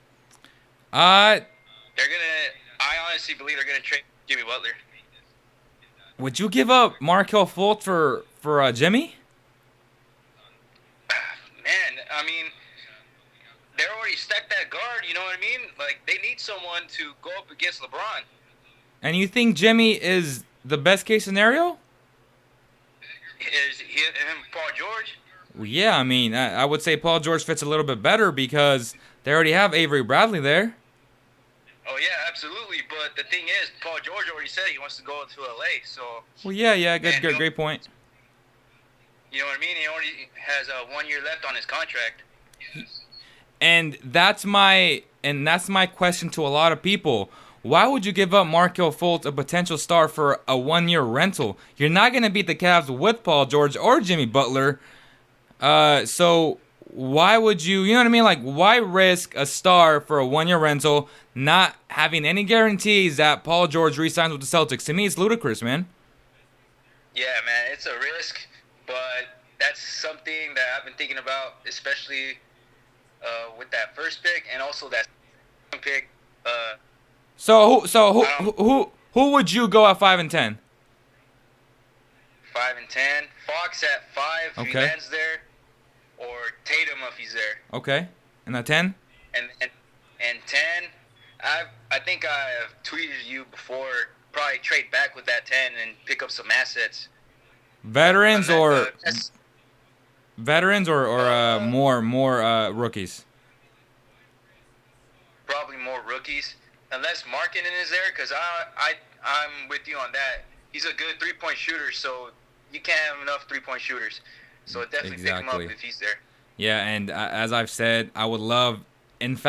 I honestly believe they're going to trade Jimmy Butler. Would you give up Markelle Fultz for Jimmy? Man, I mean, they're already stacked that guard. You know what I mean? Like they need someone to go up against LeBron. And you think Jimmy is the best case scenario? Is him Paul George? Well, yeah, I mean, I would say Paul George fits a little bit better because they already have Avery Bradley there. Oh yeah, absolutely. But the thing is, Paul George already said he wants to go to LA. So. Well, yeah, great point. You know what I mean? He already has 1 year left on his contract. And that's my question to a lot of people. Why would you give up Markelle Fultz, a potential star, for a 1 year rental? You're not going to beat the Cavs with Paul George or Jimmy Butler. So why would you know what I mean? Like, why risk a star for a 1 year rental, not having any guarantees that Paul George re-signs with the Celtics? To me, it's ludicrous, man. Yeah, man, it's a risk, but that's something that I've been thinking about, especially with that first pick and also that second pick. So who would you go at 5 and 10? 5 and 10. Fox at 5 if he Okay. lands there, or Tatum if he's there. Okay, and at 10? And 10, I think I have tweeted you before. Probably trade back with that 10 and pick up some assets. Veterans or that's- more rookies? Probably more rookies, unless Markkanen is there, because I'm with you on that. He's a good 3-point shooter, so you can't have enough 3-point shooters. So definitely pick him up if he's there. Yeah, and as I've said, I would love, if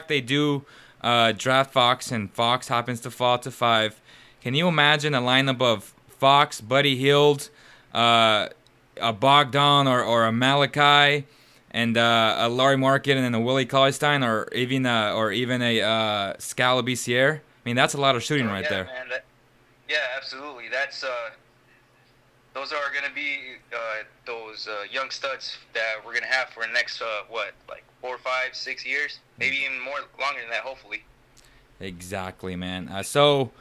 they do draft Fox and Fox happens to fall to 5, can you imagine a lineup of Fox, Buddy Hield, a Bogdan or a Malachi, and a Lauri Markkanen and a Willie Cauley-Stein, or even a Scala Sierra? I mean, that's a lot of shooting there. Man, absolutely. That's those are going to be those young studs that we're going to have for the next 4, 5, 6 years, maybe even more longer than that, hopefully. Exactly, man. So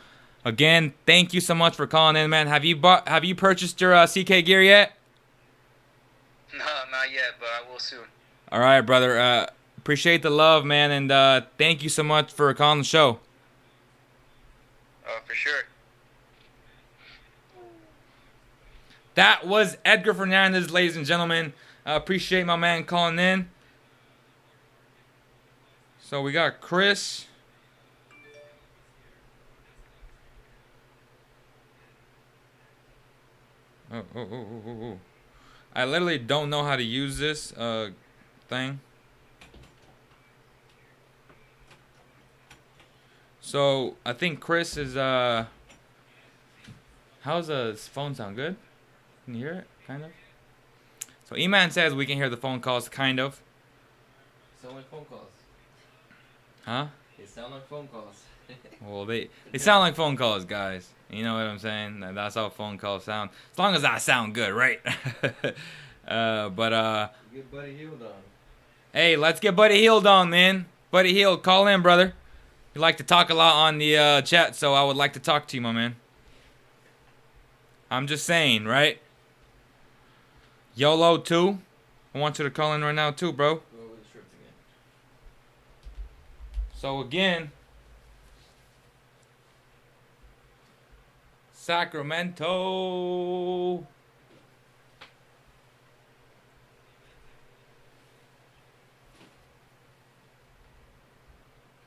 again, thank you so much for calling in, man. Have you purchased your CK gear yet? No, not yet, but I will soon. All right, brother. Appreciate the love, man, and thank you so much for calling the show. For sure. That was Edgar Fernandez, ladies and gentlemen. Appreciate my man calling in. So we got Chris. Oh. I literally don't know how to use this thing. So I think Chris is how's his phone sound? Good? Can you hear it? Kind of. So E-Man says we can hear the phone calls, kind of. Sound like phone calls. Huh? They sound like phone calls. Well, they sound like phone calls, guys. You know what I'm saying? That's how phone calls sound. As long as I sound good, right? Get Buddy Hield on. Hey, let's get Buddy Hield on, man. Buddy Hield, call in, brother. You like to talk a lot on the chat, so I would like to talk to you, my man. I'm just saying, right? YOLO 2. I want you to call in right now, too, bro. Go over the script again. So, again, Sacramento.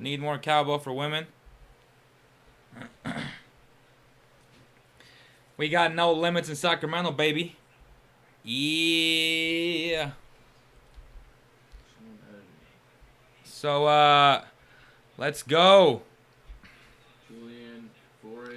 Need more cowbell for women. We got no limits in Sacramento, baby. Yeah. So, let's go. Julian, Forrest.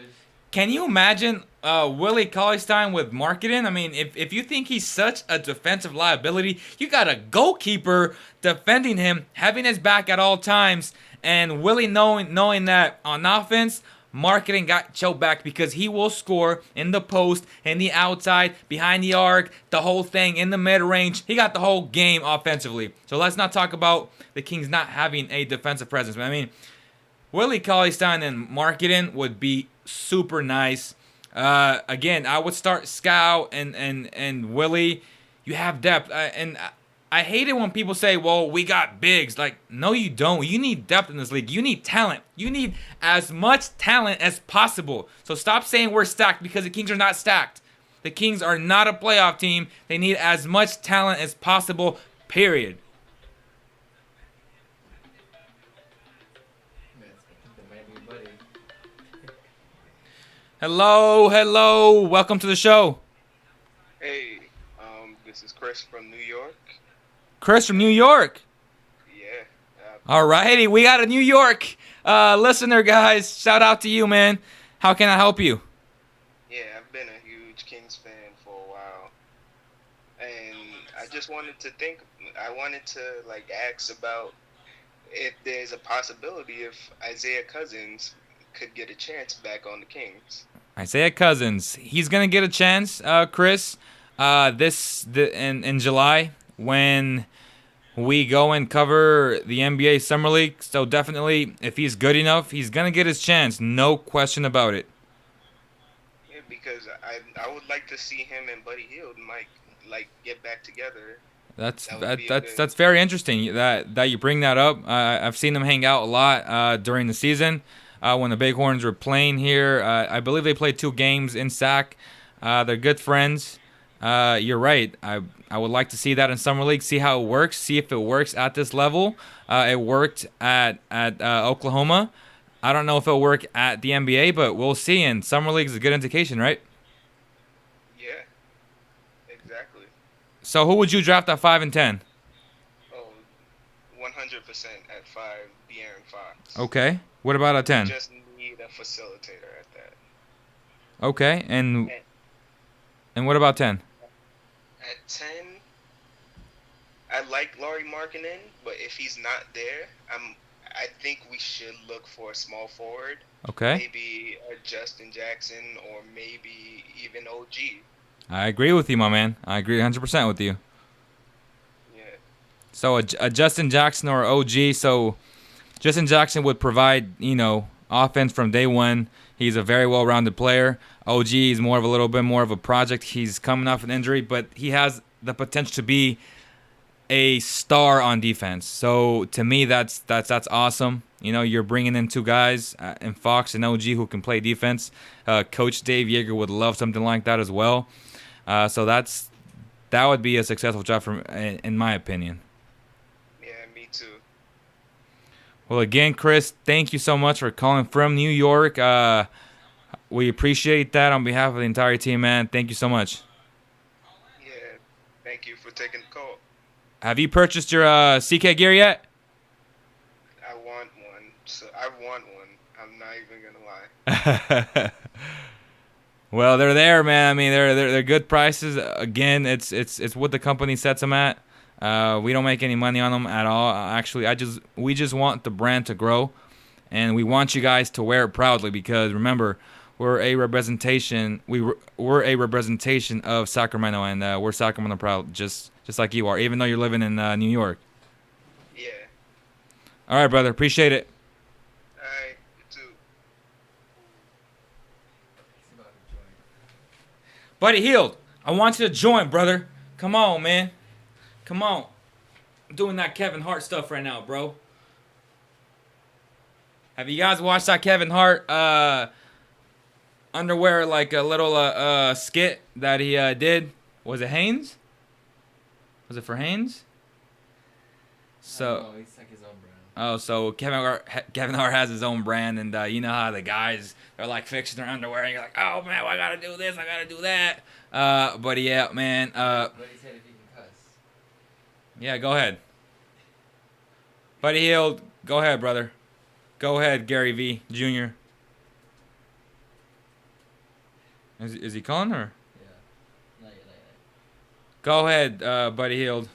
Can you imagine Willie Cauley-Stein with Markkanen? I mean, if you think he's such a defensive liability, you got a goalkeeper defending him, having his back at all times, and Willie knowing that on offense, Markkanen got choked back because he will score in the post, in the outside, behind the arc, the whole thing, in the mid-range. He got the whole game offensively. So let's not talk about the Kings not having a defensive presence. I mean, Willie Cauley-Stein and Markkanen would be super nice. Again, I would start Scout and Willie. You have depth. And I hate it when people say, well, we got bigs. Like, no, you don't. You need depth in this league. You need talent. You need as much talent as possible. So stop saying we're stacked, because the Kings are not stacked. The Kings are not a playoff team. They need as much talent as possible, period. Hello. Welcome to the show. Hey, this is Chris from New York. Chris from New York. Yeah. Alrighty, we got a New York listener, guys. Shout out to you, man. How can I help you? Yeah, I've been a huge Kings fan for a while, and I just wanted to ask about if there's a possibility if Isaiah Cousins could get a chance back on the Kings. Isaiah Cousins, he's gonna get a chance, Chris. In July when we go and cover the NBA Summer League. So definitely, if he's good enough, he's gonna get his chance. No question about it. Yeah, because I would like to see him and Buddy Hield might get back together. That's very interesting that you bring that up. I've seen them hang out a lot during the season when the Bighorns were playing here. I believe they played 2 games in SAC. They're good friends. You're right. I would like to see that in Summer League, see how it works, see if it works at this level. It worked at Oklahoma. I don't know if it'll work at the NBA, but we'll see. And Summer League is a good indication, right? Yeah, exactly. So who would you draft at 5 and 10? Oh, 100% at 5, De'Aaron Fox. Okay. What about at 10? Just need a facilitator at that. Okay. And what about 10? At 10, I like Lauri Markkanen, but if he's not there, I think we should look for a small forward. Okay. Maybe a Justin Jackson or maybe even OG. I agree with you, my man. I agree 100% with you. Yeah. So a Justin Jackson or OG. So Justin Jackson would provide, offense from day one. He's a very well-rounded player. OG is a little bit more of a project. He's coming off an injury, but he has the potential to be a star on defense. So to me, that's awesome. You're bringing in 2 guys in Fox and OG who can play defense. Coach Dave Yeager would love something like that as well. So that would be a successful job in my opinion. Yeah, me too. Well, again, Chris, thank you so much for calling from New York. We appreciate that on behalf of the entire team, man. Thank you so much. Yeah, thank you for taking the call. Have you purchased your CK gear yet? I want one. I'm not even gonna lie. Well, they're there, man. I mean, they're good prices. Again, it's what the company sets them at. We don't make any money on them at all. Actually, we just want the brand to grow, and we want you guys to wear it proudly because remember, we're a representation. We're a representation of Sacramento, and we're Sacramento proud, just like you are, even though you're living in New York. Yeah. All right, brother. Appreciate it. All right, you too. Buddy Hield, I want you to join, brother. Come on, man. Come on. I'm doing that Kevin Hart stuff right now, bro. Have you guys watched that Kevin Hart underwear, like a little skit that he did? Was it Hanes? Was it for Hanes? So. Oh, he's like his own brand. Oh, so Kevin Hart has his own brand, and you know how the guys are like fixing their underwear, and you're like, oh man, I gotta do this, I gotta do that. But yeah, man. But he said if he can cuss. Yeah, go ahead. Buddy Hield, go ahead, brother. Go ahead, Gary V. Jr. Is he calling her? Yeah. Not yet. Go ahead, Buddy Hield.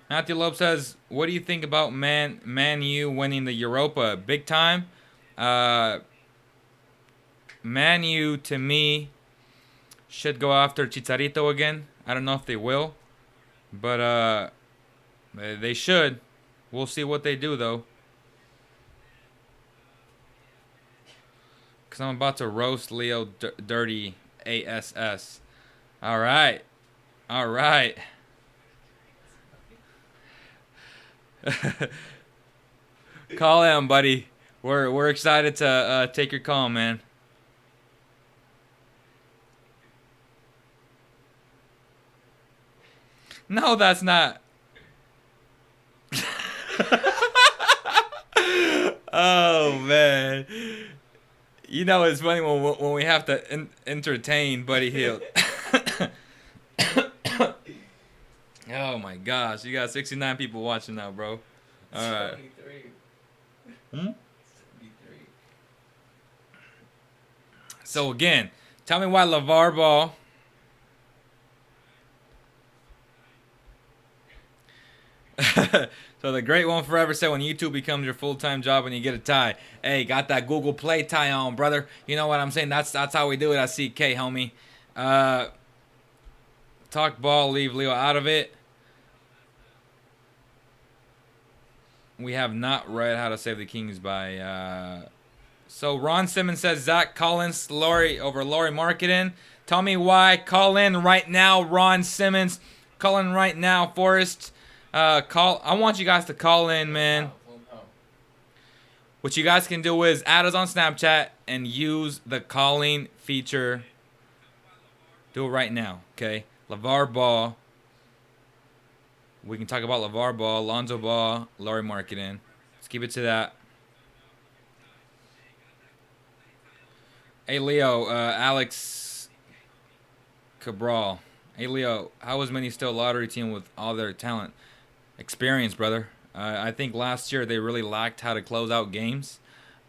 Matthew Loeb says, what do you think about Man U winning the Europa? Big time. Man U, to me, should go after Chicharito again. I don't know if they will, but they should. We'll see what they do, though. because I'm about to roast Leo Dirty ASS. All right. Call him, buddy. We're excited to take your call, man. No, that's not. Oh man, you know it's funny when we have to entertain Buddy Hield. Oh my gosh, you got 69 people watching now, bro. All right. 73. So again, tell me why LaVar Ball. So the great one forever said, when YouTube becomes your full-time job and you get a tie. Hey, got that Google Play tie on, brother. You know what I'm saying? That's how we do it at CK, homie. Talk ball, leave Leo out of it. We have not read How to Save the Kings by... So Ron Simmons says Zach Collins Lauri Markkanen. Tell me why. Call in right now, Ron Simmons. Call in right now, Forrest. I want you guys to call in, man. What you guys can do is add us on Snapchat and use the calling feature. Do it right now, okay? LaVar Ball. We can talk about LaVar Ball, Lonzo Ball, Lauri Markkanen. Let's keep it to that. Hey, Leo, Alex Cabral. Hey, Leo, how was Mini still a lottery team with all their talent? Experience, brother. I think last year they really lacked how to close out games.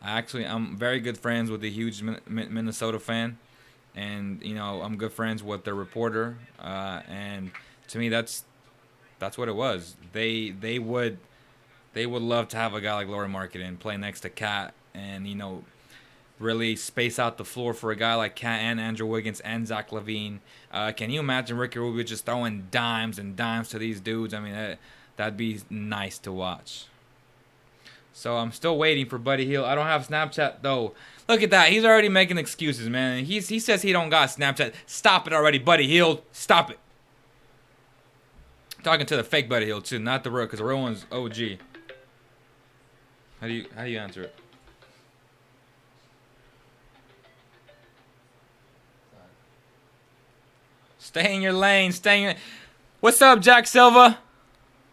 I'm very good friends with a huge Minnesota fan. And, you know, I'm good friends with the reporter. And to me, that's what it was. They would love to have a guy like Lauri Markkanen play next to Cat and, you know, really space out the floor for a guy like Cat and Andrew Wiggins and Zach LaVine. Can you imagine Ricky Rubio just throwing dimes and dimes to these dudes? I mean, that'd be nice to watch. So I'm still waiting for Buddy Hield. I don't have Snapchat, though. Look at that. He's already making excuses, man. He says he don't got Snapchat. Stop it already, Buddy Hield. Stop it. I'm talking to the fake Buddy Hield, too, not the real, because the real one's OG. How do you answer it? Stay in your lane. What's up, Jack Silva?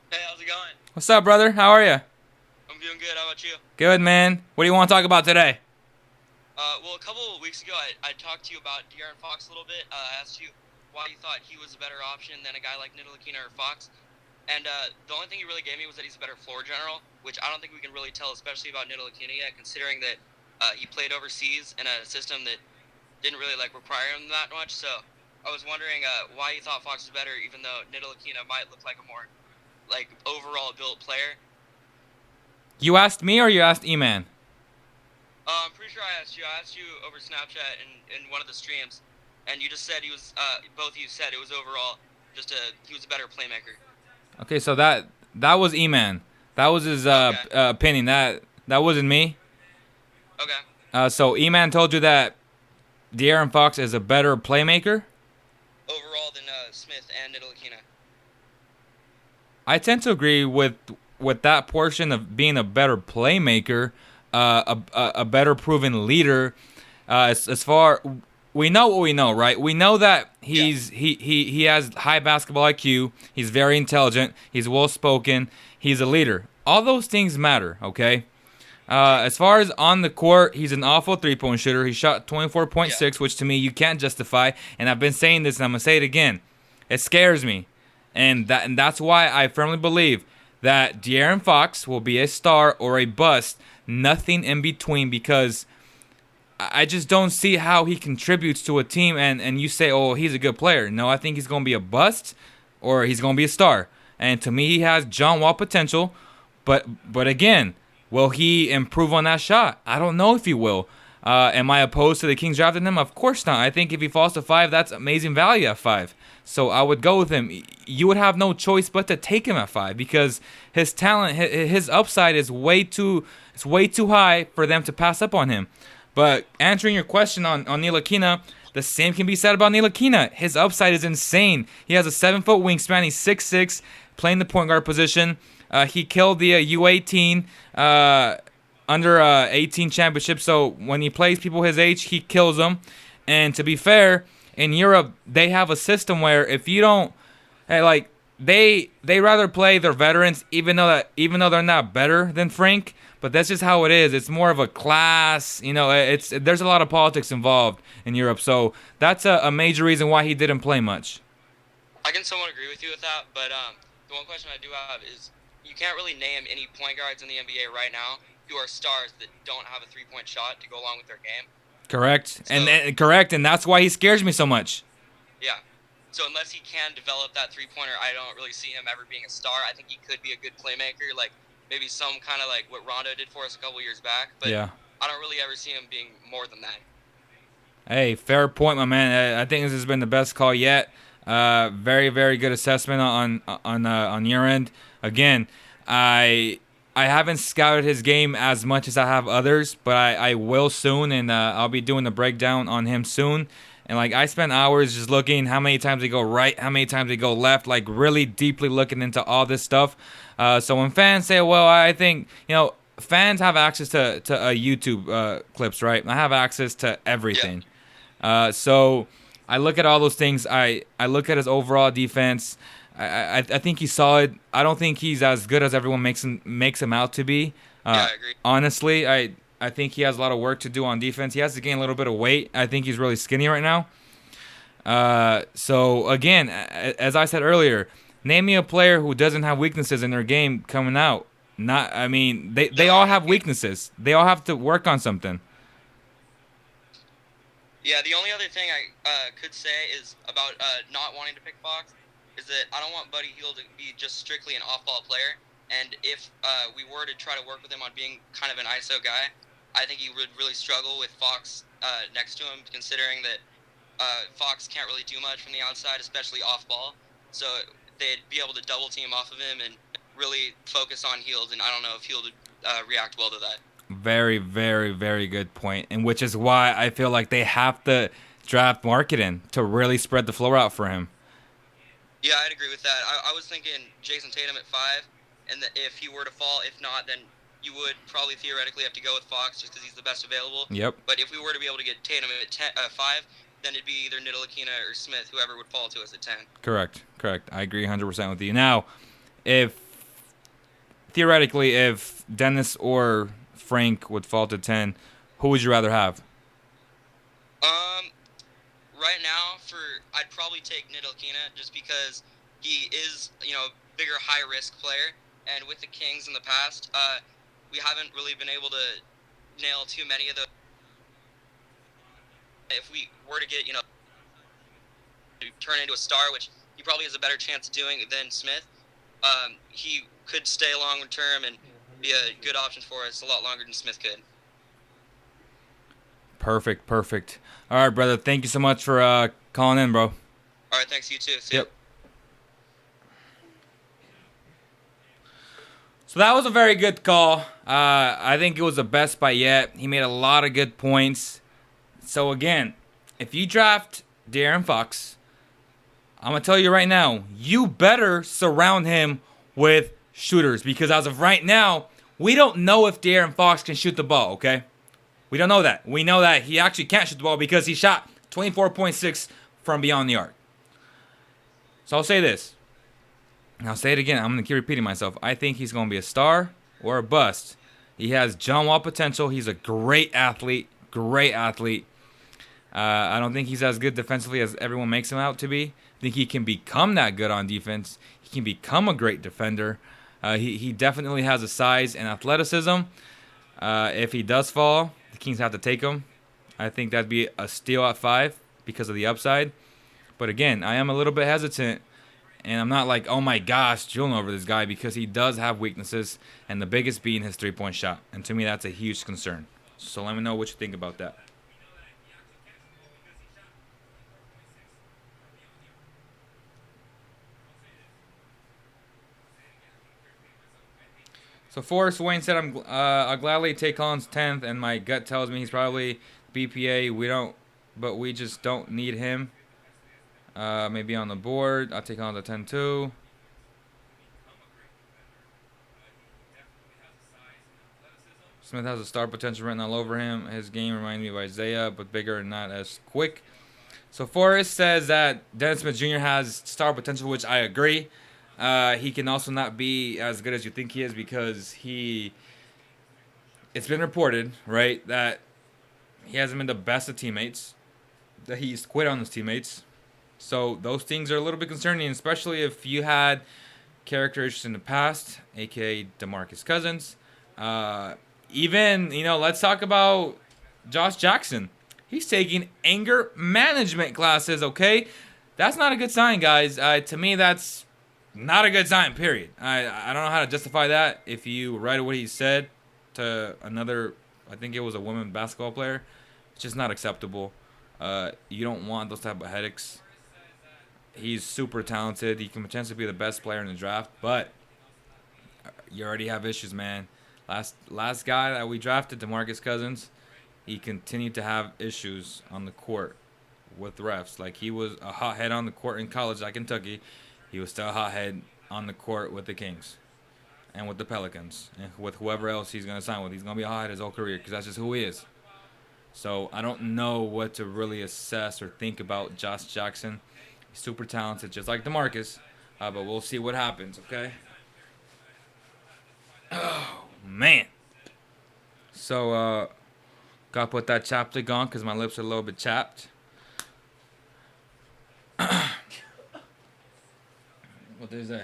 Hey, how's it going? What's up, brother? How are you? I'm doing good. How about you? Good, man. What do you want to talk about today? Well, a couple of weeks ago, I talked to you about De'Aaron Fox a little bit. I asked you why you thought he was a better option than a guy like Ntilikina or Fox. And the only thing you really gave me was that he's a better floor general, which I don't think we can really tell, especially about Ntilikina yet, considering that he played overseas in a system that didn't really require him that much. So I was wondering why you thought Fox was better, even though Ntilikina might look like a more overall built player. You asked me or you asked E-Man? I'm pretty sure I asked you. I asked you over Snapchat in one of the streams, and you just said he was. Both of you said it was overall he was a better playmaker. Okay, so that was E-Man. That was his opinion. That wasn't me. Okay. So E-Man told you that De'Aaron Fox is a better playmaker overall than Smith and Ntilikina. I tend to agree with that portion of being a better playmaker, a better proven leader. As far we know what we know, right? We know that he has high basketball IQ. He's very intelligent. He's well spoken. He's a leader. All those things matter, okay? As far as on the court, he's an awful three-point shooter. He shot 24.6, which to me you can't justify. And I've been saying this, and I'm gonna say it again. It scares me. And that's why I firmly believe that De'Aaron Fox will be a star or a bust, nothing in between, because I just don't see how he contributes to a team and you say, oh, he's a good player. No, I think he's going to be a bust or he's going to be a star. And to me, he has John Wall potential, but again, will he improve on that shot? I don't know if he will. Am I opposed to the Kings drafting him? Of course not. I think if he falls to 5, that's amazing value at 5. So I would go with him. You would have no choice but to take him at 5 because his talent, his upside is way too high for them to pass up on him. But answering your question on Ntilikina, the same can be said about Ntilikina. His upside is insane. He has a 7-foot wingspan. He's 6'6", playing the point guard position. He killed the U18 under 18 championship. So when he plays people his age, he kills them. And to be fair, in Europe, they have a system where if you don't, like they rather play their veterans, even though they're not better than Frank. But that's just how it is. It's more of a class, there's a lot of politics involved in Europe. So that's a major reason why he didn't play much. I can somewhat agree with you with that, but the one question I do have is you can't really name any point guards in the NBA right now who are stars that don't have a three-point shot to go along with their game. Correct. So, and that's why he scares me so much. Yeah. So unless he can develop that three-pointer, I don't really see him ever being a star. I think he could be a good playmaker, like maybe some kind of like what Rondo did for us a couple years back. But yeah. I don't really ever see him being more than that. Hey, fair point, my man. I think this has been the best call yet. Very, very good assessment on your end. Again, I haven't scouted his game as much as I have others, but I will soon, and I'll be doing the breakdown on him soon. And like I spent hours just looking how many times they go right, how many times they go left, like really deeply looking into all this stuff. So when fans say, well, I think, fans have access to YouTube clips, right? I have access to everything. Yeah. So I look at all those things. I look at his overall defense. I think he's solid. I don't think he's as good as everyone makes him out to be. I agree. Honestly, I think he has a lot of work to do on defense. He has to gain a little bit of weight. I think he's really skinny right now. So again, as I said earlier, name me a player who doesn't have weaknesses in their game coming out. They all have weaknesses. They all have to work on something. Yeah, the only other thing I could say is about not wanting to pick Fox is that I don't want Buddy Hield to be just strictly an off-ball player. And if we were to try to work with him on being kind of an ISO guy, I think he would really struggle with Fox next to him, considering that Fox can't really do much from the outside, especially off-ball. So they'd be able to double-team off of him and really focus on Hield, and I don't know if Hield would react well to that. Very, very, very good point, and which is why I feel like they have to draft Markkanen to really spread the floor out for him. Yeah, I'd agree with that. I was thinking Jason Tatum at 5, and that if he were to fall, if not, then you would probably theoretically have to go with Fox just because he's the best available. Yep. But if we were to be able to get Tatum at 5, then it'd be either Ntilikina or Smith, whoever would fall to us at 10. Correct. I agree 100% with you. Now, if Dennis or Frank would fall to 10, who would you rather have? Right now, I'd probably take Ntilikina just because he is, bigger high-risk player, and with the Kings in the past, we haven't really been able to nail too many of those. If we were to get, to turn into a star, which he probably has a better chance of doing than Smith, he could stay long term and be a good option for us a lot longer than Smith could. Perfect. All right, brother. Thank you so much for calling in, bro. All right, thanks. You too. See yep. So that was a very good call. I think it was the best by yet. He made a lot of good points. So again, if you draft De'Aaron Fox, I'm going to tell you right now, you better surround him with shooters. Because as of right now, we don't know if De'Aaron Fox can shoot the ball, okay? We don't know that. We know that he actually can't shoot the ball because he shot 24.6 from beyond the arc. So I'll say this. And I'll say it again. I'm going to keep repeating myself. I think he's going to be a star or a bust. He has John Wall potential. He's a great athlete. I don't think he's as good defensively as everyone makes him out to be. I think he can become that good on defense. He can become a great defender. He definitely has a size and athleticism. If he does fall, the Kings have to take him. I think that'd be a steal at 5 because of the upside. But again, I am a little bit hesitant. And I'm not like, oh my gosh, drooling over this guy, because he does have weaknesses, and the biggest being his three-point shot. And to me, that's a huge concern. So let me know what you think about that. So Forrest Wayne said, I'll gladly take Collins 10th, and my gut tells me he's probably BPA. We just don't need him. Maybe on the board. I'll take Collins at 10 too. Smith has a star potential written all over him. His game reminds me of Isaiah, but bigger and not as quick. So Forrest says that Dennis Smith Jr. has star potential, which I agree. He can also not be as good as you think he is because it's been reported, right, that he hasn't been the best of teammates, that he's quit on his teammates. So those things are a little bit concerning, especially if you had character issues in the past, a.k.a. DeMarcus Cousins. Even, let's talk about Josh Jackson. He's taking anger management classes, okay? That's not a good sign, guys. To me, that's not a good sign, period. I don't know how to justify that. If you read what he said to another, I think it was a women basketball player, it's just not acceptable. You don't want those type of headaches. He's super talented. He can potentially be the best player in the draft, but you already have issues, man. Last guy that we drafted, DeMarcus Cousins, he continued to have issues on the court with refs. Like, he was a hothead on the court in college at Kentucky. He was still a hothead on the court with the Kings and with the Pelicans and with whoever else he's going to sign with. He's going to be a hothead his whole career because that's just who he is. So I don't know what to really assess or think about Josh Jackson. He's super talented, just like DeMarcus, but we'll see what happens, okay? Oh, man. So, gotta put that chapstick on because my lips are a little bit chapped. What did he say?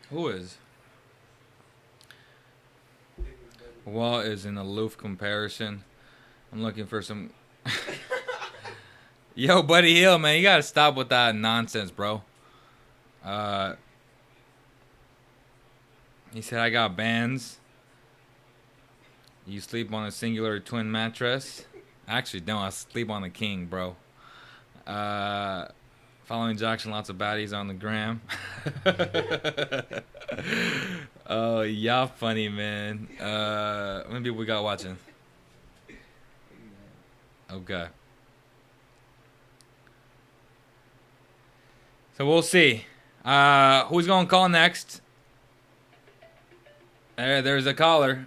Who is? Wall is an aloof comparison. I'm looking for some... Yo, Buddy Hill, man, you gotta stop with that nonsense, bro. He said, I got bands. You sleep on a singular twin mattress. Actually, no, I sleep on the king, bro. Following Jackson, lots of baddies on the gram. Oh, y'all funny, man. How many people we got watching? Okay. So we'll see. Who's going to call next? There's a caller.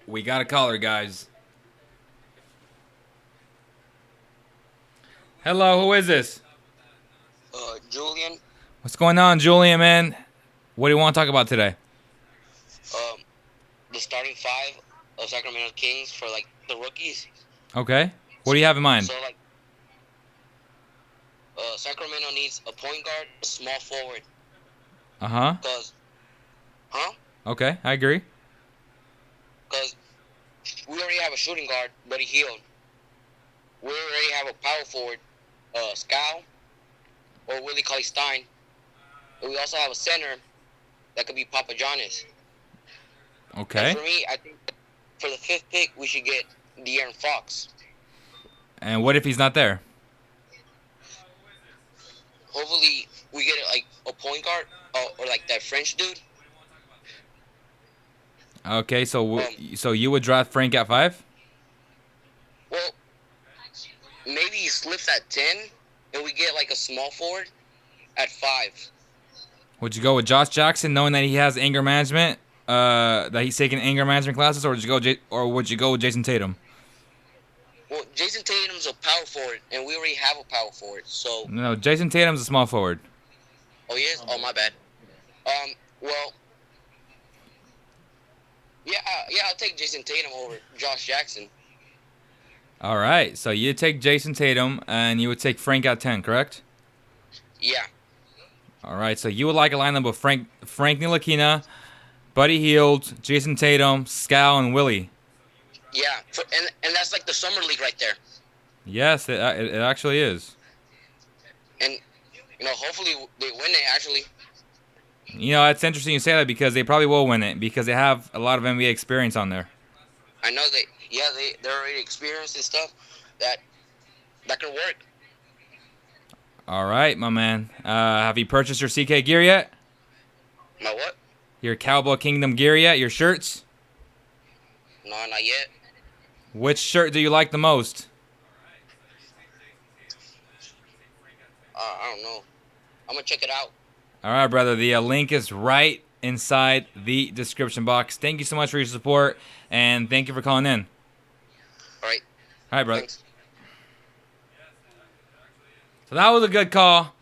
We got a caller, guys. Hello, who is this? Julian. What's going on, Julian, man? What do you want to talk about today? The starting five of Sacramento Kings for, the rookies. Okay. What do you have in mind? So, Sacramento needs a point guard, a small forward. Uh-huh. Okay, I agree. Because we already have a shooting guard, Buddy Hield. We already have a power forward, Scal, or Willie Cauley-Stein. And we also have a center that could be Papagiannis. Okay. And for me, I think for the fifth pick, we should get De'Aaron Fox. And what if he's not there? Hopefully, we get a point guard or that French dude. Okay, so you would draft Frank at 5? Well, maybe he slips at 10, and we get a small forward at 5. Would you go with Josh Jackson, knowing that he has anger management, that he's taking anger management classes, or would you go with Jason Tatum? Well, Jason Tatum's a power forward, and we already have a power forward, so... No, Jason Tatum's a small forward. Oh, he is? Oh, my bad. Well... Yeah, I'll take Jason Tatum over Josh Jackson. All right, so you take Jason Tatum, and you would take Frank at 10, correct? Yeah. All right, so you would like a lineup of Frank Ntilikina, Buddy Hield, Jason Tatum, Scal, and Willie. Yeah, and that's the summer league right there. Yes, it actually is. And, hopefully they win it, actually. It's interesting you say that because they probably will win it because they have a lot of NBA experience on there. I know they're already experienced and stuff that can work. All right, my man. Have you purchased your CK gear yet? My what? Your CowbellKingdom gear yet? Your shirts? No, not yet. Which shirt do you like the most? I don't know. I'm gonna check it out. All right, brother. The link is right inside the description box. Thank you so much for your support, and thank you for calling in. All right. All right, brother. Thanks. So that was a good call.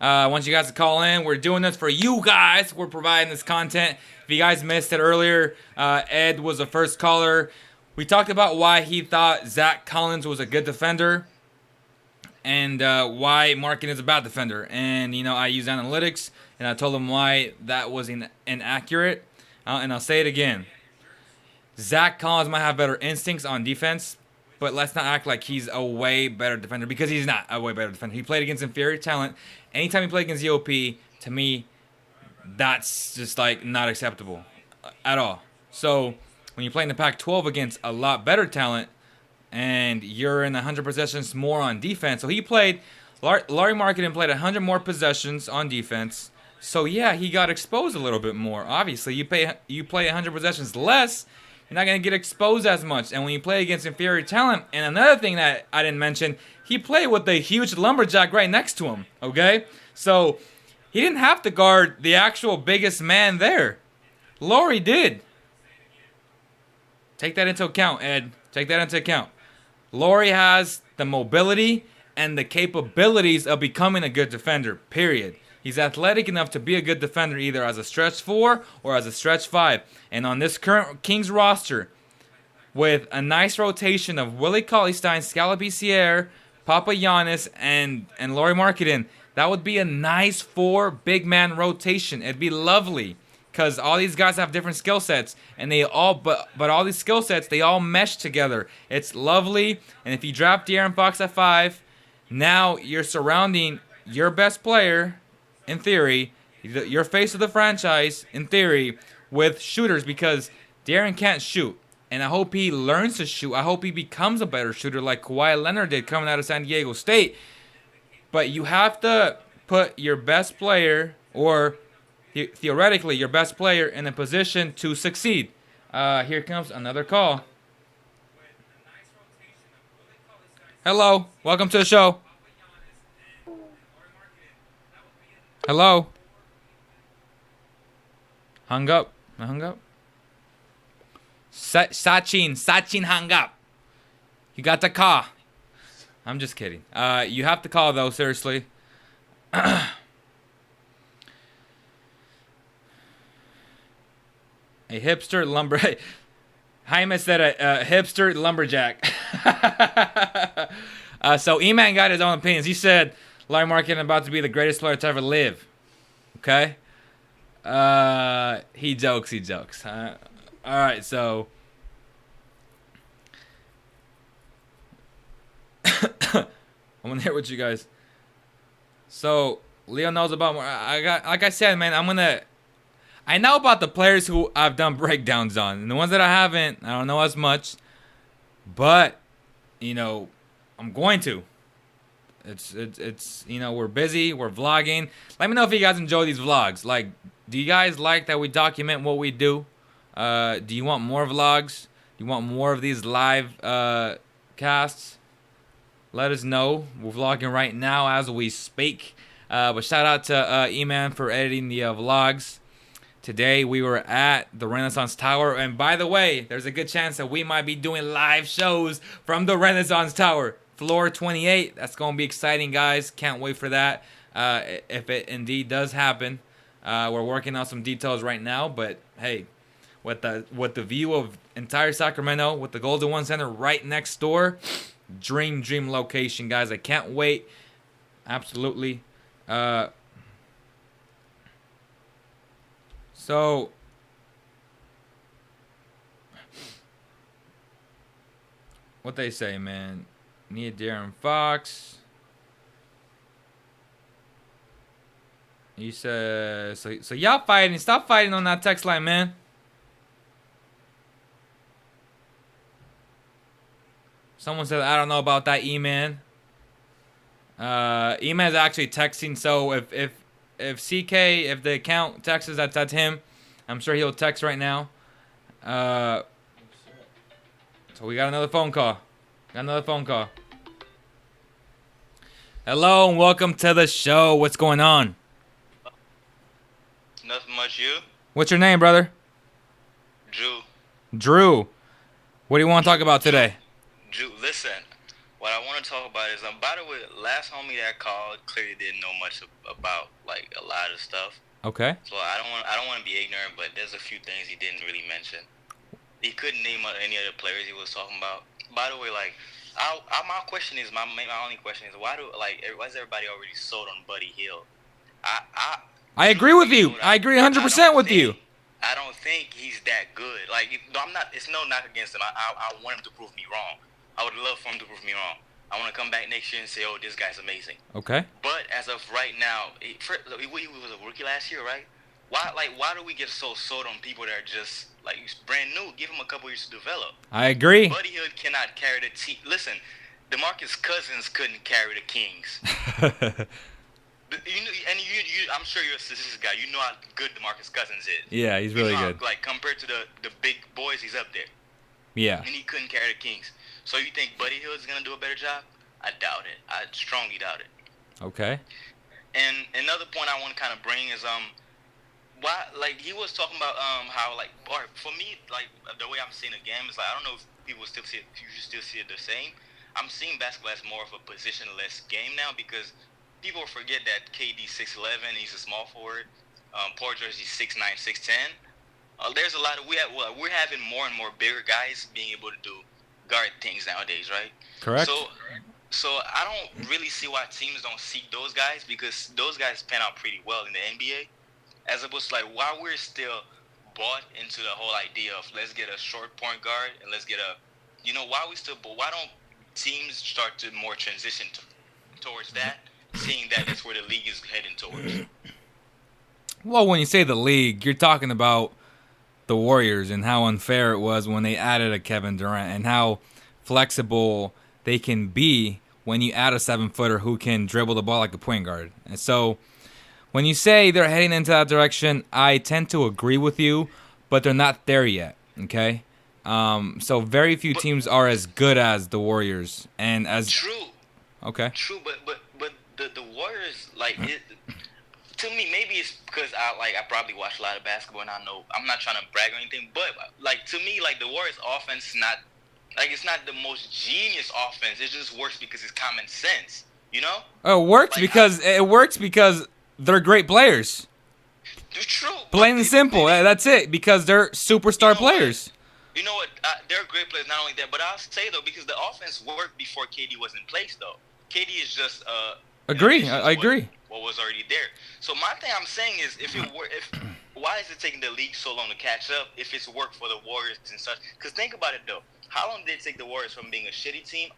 I want you guys to call in. We're doing this for you guys. We're providing this content. If you guys missed it earlier, Ed was the first caller. We talked about why he thought Zach Collins was a good defender and why Markkanen is a bad defender. And, you know, I used analytics, and I told him why that was inaccurate. And I'll say it again. Zach Collins might have better instincts on defense, but let's not act like he's a way better defender, because he's not a way better defender. He played against inferior talent. Anytime he played against EOP, to me, that's just like not acceptable at all. So when you play in the Pac-12 against a lot better talent and you're in 100 possessions more on defense. So he played, Lauri Markkanen played 100 more possessions on defense. So yeah, he got exposed a little bit more. Obviously, you play 100 possessions less, you're not going to get exposed as much. And when you play against inferior talent, and another thing that I didn't mention, he played with a huge lumberjack right next to him, okay? So he didn't have to guard the actual biggest man there. Lauri did. Take that into account, Ed. Take that into account. Lauri has the mobility and the capabilities of becoming a good defender, period. He's athletic enough to be a good defender either as a stretch 4 or as a stretch 5. And on this current Kings roster, with a nice rotation of Willie Cauley-Stein, Scalapi Sierre, Papa Giannis, and Lauri Markkanen, that would be a nice 4 big man rotation. It'd be lovely, because all these guys have different skill sets, and they all, but all these skill sets, they all mesh together. It's lovely. And if you draft De'Aaron Fox at 5, now you're surrounding your best player, in theory, your face of the franchise, in theory, with shooters, because De'Aaron can't shoot. And I hope he learns to shoot. I hope he becomes a better shooter like Kawhi Leonard did coming out of San Diego State. But you have to put your best player, or theoretically your best player, in a position to succeed. Here comes another call. Hello. Welcome to the show. Hello. Hung up. I hung up. Sachin hung up. You got the call. I'm just kidding. You have to call, though, seriously. A hipster lumber... Jaime said a hipster lumberjack. So E-Man got his own opinions. He said Lauri Markkanen about to be the greatest player to ever live. Okay? He jokes. Alright, so... I want to hear what you guys... So, Leo knows about more. Like I said, man, I know about the players who I've done breakdowns on. And the ones that I haven't, I don't know as much. But, you know, I'm going to. It's you know, we're busy, we're vlogging. Let me know if you guys enjoy these vlogs. Like, do you guys like that we document what we do? Do you want more vlogs? Do you want more of these live casts? Let us know. We're vlogging right now as we speak. But shout out to E-Man for editing the vlogs. Today we were at the Renaissance Tower. And by the way, there's a good chance that we might be doing live shows from the Renaissance Tower. Floor 28. That's going to be exciting, guys. Can't wait for that. If it indeed does happen. We're working on some details right now. But hey, with the view of entire Sacramento, with the Golden One Center right next door, dream location, guys. I can't wait. Absolutely. So what they say, man? Need De'Aaron Fox. He says so y'all fighting. Stop fighting on that text line, man. Someone said, I don't know about that, E-Man. Ema's actually texting, so if the account texts, that's him. I'm sure he'll text right now. So we got another phone call. Hello and welcome to the show. What's going on? Nothing much. You? What's your name, brother? Drew. What do you want to talk about today? Drew, listen. What I want to talk about is, by the way, last homie that called clearly didn't know much about like a lot of stuff. Okay. So I don't want to be ignorant, but there's a few things he didn't really mention. He couldn't name any other players he was talking about. By the way, like, my question is, my only question is, why is everybody already sold on Buddy Hield? I agree with you. I agree 100% with you. I don't think he's that good. Like, I'm not. It's no knock against him. I want him to prove me wrong. I would love for him to prove me wrong. I want to come back next year and say, oh, this guy's amazing. Okay. But as of right now, he was a rookie last year, right? Why do we get so sold on people that are just like brand new? Give him a couple years to develop. I agree. Buddy Hield cannot carry the team. Listen, DeMarcus Cousins couldn't carry the Kings. I'm sure you're a statistics guy. You know how good DeMarcus Cousins is. Yeah, he's really good. Like compared to the big boys, he's up there. Yeah. And he couldn't carry the Kings. So you think Buddy Hield is gonna do a better job? I doubt it. I strongly doubt it. Okay. And another point I want to kind of bring is why, like, he was talking about how, like, or for me, like, the way I'm seeing the game is like, I don't know if people still see it, you still see it the same. I'm seeing basketball as more of a positionless game now because people forget that KD's 6'11", he's a small forward. Paul George, he's 6'9", 6'10". There's a lot of we're having more and more bigger guys being able to do guard things nowadays, right? Correct. So I don't really see why teams don't seek those guys because those guys pan out pretty well in the NBA. As opposed to, like, why we're still bought into the whole idea of let's get a short point guard and let's get why don't teams start to more transition towards that, seeing that that's where the league is heading towards? Well, when you say the league, you're talking about the Warriors and how unfair it was when they added a Kevin Durant and how flexible they can be when you add a 7-footer who can dribble the ball like a point guard. And so when you say they're heading into that direction, I tend to agree with you, but they're not there yet, okay? So very few teams are as good as the Warriors. And as True. Okay. True, but the Warriors, like, to me, maybe it's because I probably watch a lot of basketball and I know I'm not trying to brag or anything, but like to me, like the Warriors' offense is not like it's not the most genius offense. It just works because it's common sense, you know? Oh, it works because they're great players. True. Plain and simple. That's it. Because they're superstar players. You know what? They're great players. Not only that, but I'll say though, because the offense worked before KD was in place, though. KD is just Agree. I agree. What was already there. So my thing I'm saying is, why is it taking the league so long to catch up if it's worked for the Warriors and such? Because think about it though. How long did it take the Warriors from being a shitty team?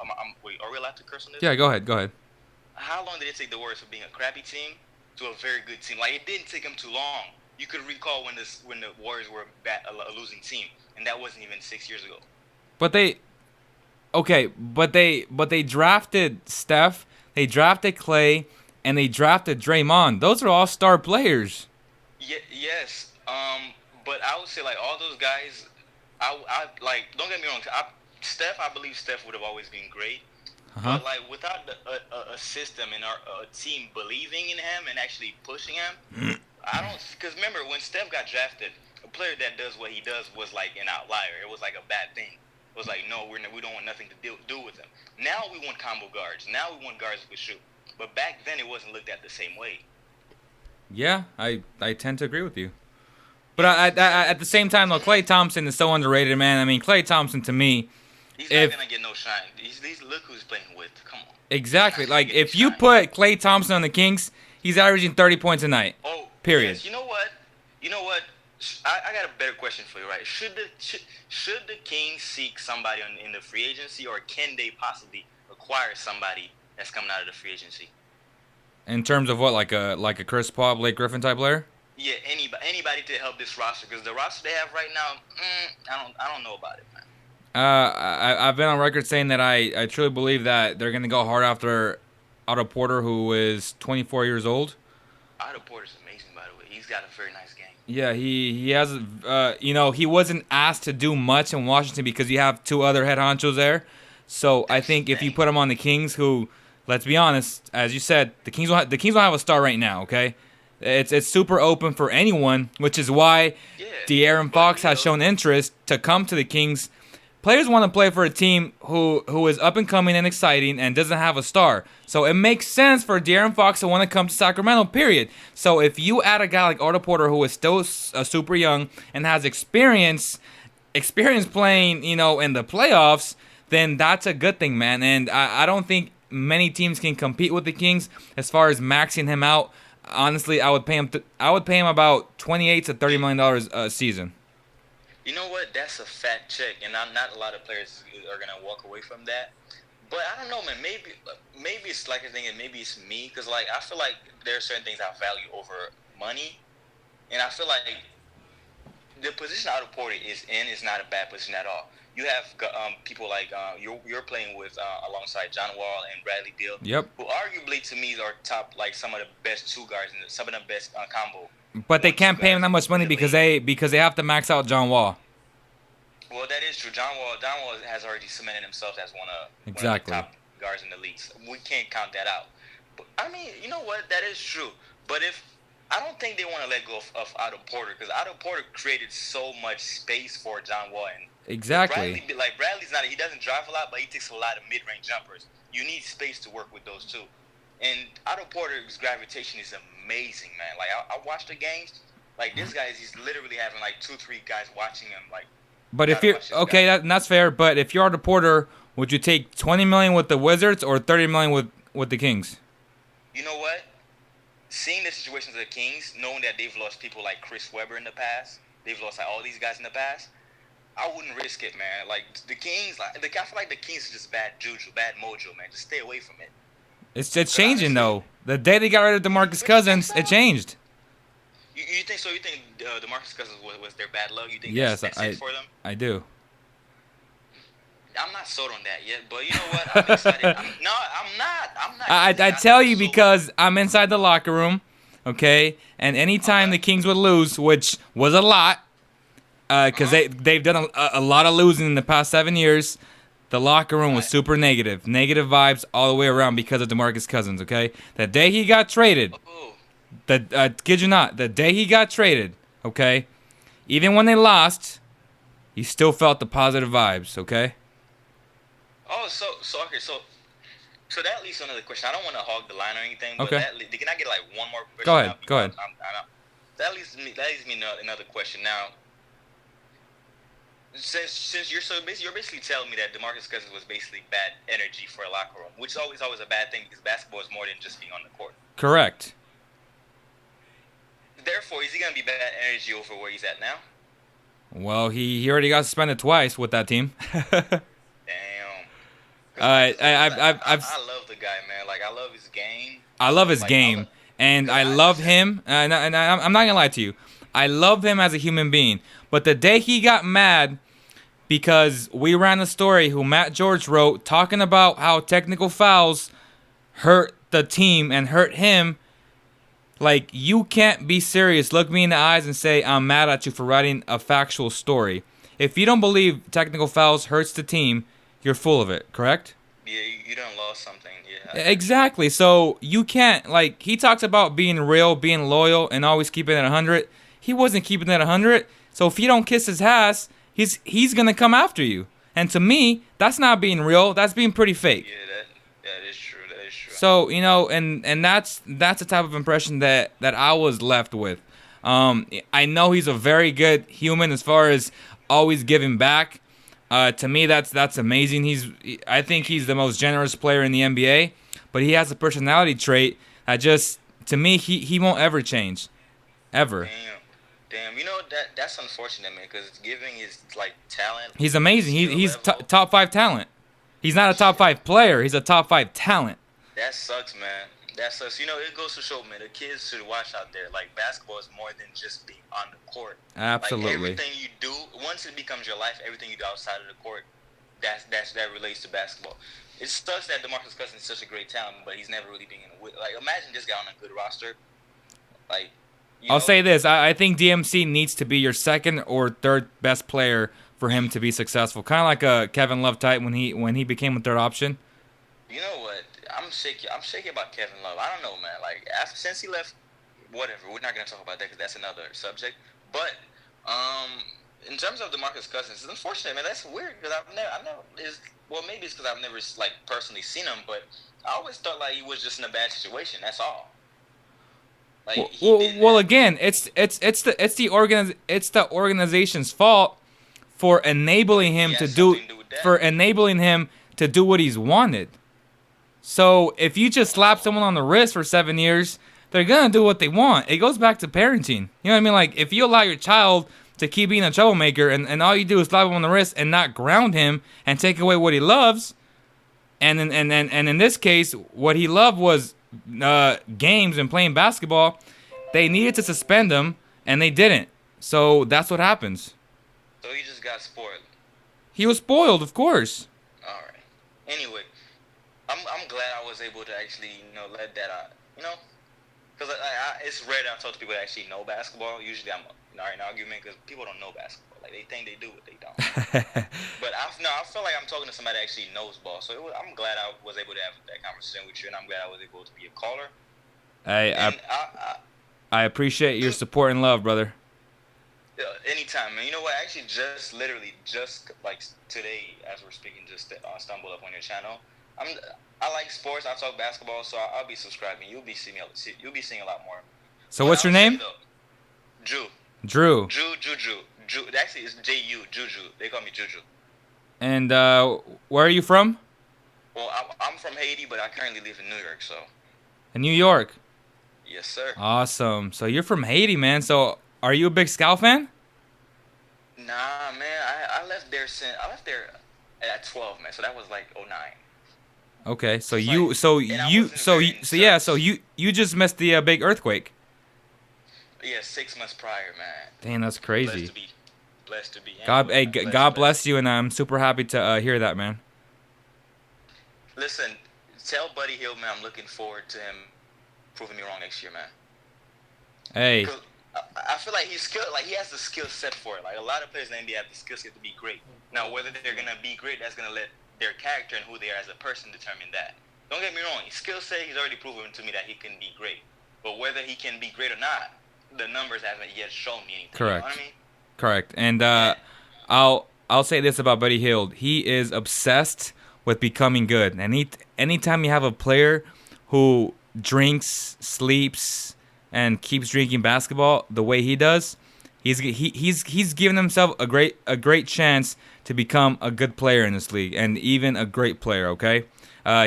Wait, are we allowed to curse on this? Yeah, go ahead. How long did it take the Warriors from being a crappy team to a very good team? Like, it didn't take them too long. You could recall when the Warriors were a losing team, and that wasn't even 6 years ago. But they drafted Steph, they drafted Clay, and they drafted Draymond. Those are all star players. Yes. But I would say, like, all those guys, I like, don't get me wrong. I believe Steph would have always been great. Uh-huh. But, like, without a system and a team believing in him and actually pushing him, I don't. Because remember, when Steph got drafted, a player that does what he does was like an outlier. It was like a bad thing. It was like, no, we don't want nothing to do with him. Now we want combo guards. Now we want guards who can shoot. But back then, it wasn't looked at the same way. Yeah, I tend to agree with you. But at the same time, though, Klay Thompson is so underrated, man. I mean, Klay Thompson, to me, he's not gonna get no shine. Look who's playing with. Come on. Exactly. Like, if you put Klay Thompson on the Kings, he's averaging 30 points a night. Oh, period. Yes. You know what? I got a better question for you, right? Should the Kings seek somebody in the free agency, or can they possibly acquire somebody that's coming out of the free agency? In terms of what, like a Chris Paul, Blake Griffin type player? Yeah, anybody to help this roster, because the roster they have right now, I don't know about it, man. I've been on record saying that I truly believe that they're going to go hard after Otto Porter, who is 24 years old. Otto Porter's amazing, by the way. He's got a very nice game. Yeah, he has, he wasn't asked to do much in Washington because you have two other head honchos there. So I think if you put him on the Kings, who, let's be honest, as you said, the Kings don't have a star right now. Okay, it's super open for anyone, which is why De'Aaron Fox has shown interest to come to the Kings. Players want to play for a team who is up and coming and exciting and doesn't have a star. So it makes sense for De'Aaron Fox to want to come to Sacramento, period. So if you add a guy like Otto Porter, who is still super young and has experience playing, in the playoffs, then that's a good thing, man. And I don't think many teams can compete with the Kings as far as maxing him out. Honestly, I would pay him about $28 to $30 million a season. You know what? That's a fat check, and not a lot of players are gonna walk away from that. But I don't know, man. Maybe it's like a thing, and maybe it's me, because like I feel like there are certain things I value over money, and I feel like the position Otto Porter is in is not a bad position at all. You have people like you're playing with alongside John Wall and Bradley Beal, who arguably to me are top, like some of the best two guards and some of the best combo. But they can't pay him that much money because they have to max out John Wall. Well, that is true. John Wall has already cemented himself as one of the top guards in the league. So we can't count that out. But I mean, you know what? That is true. But I don't think they want to let go of Otto Porter, because Otto Porter created so much space for John Wall. And exactly. Bradley's he doesn't drive a lot, but he takes a lot of mid-range jumpers. You need space to work with those two. And Otto Porter's gravitation is amazing, man. Like, I watched the games. Like, this guy, he's literally having, like, 2-3 guys watching him. Like, but if you're okay, that's fair. But if you're Otto Porter, would you take $20 million with the Wizards or $30 million with the Kings? You know what? Seeing the situations of the Kings, knowing that they've lost people like Chris Webber in the past, they've lost like all these guys in the past, I wouldn't risk it, man. Like, the Kings, I feel like the Kings is just bad juju, bad mojo, man. Just stay away from it. It's changing, though. The day they got rid of DeMarcus Cousins, it changed. You think so? You think DeMarcus Cousins was their bad luck? You think yes, that's it for them? I do. I'm not sold on that yet, but you know what? I'm excited. I'm not. I tell you because I'm inside the locker room, okay? And anytime the Kings would lose, which was a lot, because they've done a lot of losing in the past 7 years, the locker room was super negative. Negative vibes all the way around because of DeMarcus Cousins, okay? The day he got traded, kid you not, the day he got traded, okay? Even when they lost, he still felt the positive vibes, okay? Oh, so that leads to another question. I don't want to hog the line or anything, but can I get like one more question? Go ahead. That leads me another question. Now, since you're basically telling me that DeMarcus Cousins was basically bad energy for a locker room, which is always a bad thing because basketball is more than just being on the court. Correct. Therefore, is he gonna be bad energy over where he's at now? Well, he already got suspended twice with that team. I love the guy, man. Like, I love his game. I love his game, and I love him. And I'm not gonna lie to you. I love him as a human being. But the day he got mad because we ran a story who Matt George wrote talking about how technical fouls hurt the team and hurt him. Like, you can't be serious. Look me in the eyes and say, I'm mad at you for writing a factual story. If you don't believe technical fouls hurts the team, you're full of it, correct? Yeah, you done lost something, yeah. Exactly. So you can't, like, he talks about being real, being loyal, and always keeping it at 100. He wasn't keeping it at 100. So if you don't kiss his ass, he's going to come after you. And to me, that's not being real. That's being pretty fake. Yeah, that is true. That is true. So, and that's the type of impression that I was left with. I know he's a very good human as far as always giving back. To me, that's amazing. I think he's the most generous player in the NBA, but he has a personality trait that just, to me, he won't ever change, ever. Damn. You know that's unfortunate, man, because giving is like talent. He's amazing. He's top 5 talent. He's not a top 5 player. He's a top 5 talent. That sucks, man. That sucks. You know, it goes to show, man, the kids should watch out there. Like, basketball is more than just being on the court. Absolutely. Like, everything you do, once it becomes your life, everything you do outside of the court, that relates to basketball. it sucks that DeMarcus Cousins is such a great talent, but he's never really been like. Imagine this guy on a good roster. Like, I'll say this: I think DMC needs to be your second or third best player for him to be successful. Kind of like a Kevin Love type when he became a third option. You know what? I'm shaky about Kevin Love. I don't know, man. Like since he left, whatever. We're not gonna talk about that because that's another subject. But in terms of DeMarcus Cousins, it's unfortunate, man. That's weird because I've never. Maybe it's because I've never like personally seen him, but I always thought like he was just in a bad situation. That's all. Like, again, it's the organization's fault for enabling him to do what he's wanted. So if you just slap someone on the wrist for 7 years, they're gonna do what they want. It goes back to parenting. You know what I mean? Like if you allow your child to keep being a troublemaker and all you do is slap him on the wrist and not ground him and take away what he loves, and in this case, what he loved was games and playing basketball, they needed to suspend him and they didn't. So that's what happens. So he just got spoiled. He was spoiled, of course. All right. Anyway, I'm glad I was able to actually let that because it's rare that I talk to people that actually know basketball. Usually I'm in an argument because people don't know basketball. Like they think they do, but they don't. But I feel like I'm talking to somebody that actually knows ball. So I'm glad I was able to have that conversation with you, and I'm glad I was able to be a caller. I appreciate your support and love, brother. Anytime, man. You know what? I actually just like today, as we're speaking, just stumbled up on your channel. I like sports. I talk basketball, so I'll be subscribing. You'll be seeing a lot more. So what's your name? Drew. Drew. Actually, it's J-U, Juju. They call me Juju. And where are you from? Well, I'm from Haiti, but I currently live in New York, so. In New York? Yes, sir. Awesome. So you're from Haiti, man. So are you a big Scout fan? Nah, man. I left there at 12, man. So that was like 09. Okay, so you just missed the big earthquake. Yeah, 6 months prior, man. Damn, that's crazy. Blessed to be. God bless you, and I'm super happy to hear that, man. Listen, tell Buddy Hield, man, I'm looking forward to him proving me wrong next year, man. Hey. I feel like he has the skill set for it. Like a lot of players in the NBA have the skill set to be great. Now, whether they're gonna be great, that's gonna let their character and who they are as a person determine that. Don't get me wrong. His skill set, he's already proven to me that he can be great. But whether he can be great or not, the numbers haven't yet shown me anything. Correct. You know what I mean? Correct. And I'll say this about Buddy Hield. He is obsessed with becoming good. And anytime you have a player who drinks, sleeps, and keeps drinking basketball the way he does, he's given himself a great chance to become a good player in this league, and even a great player. Okay,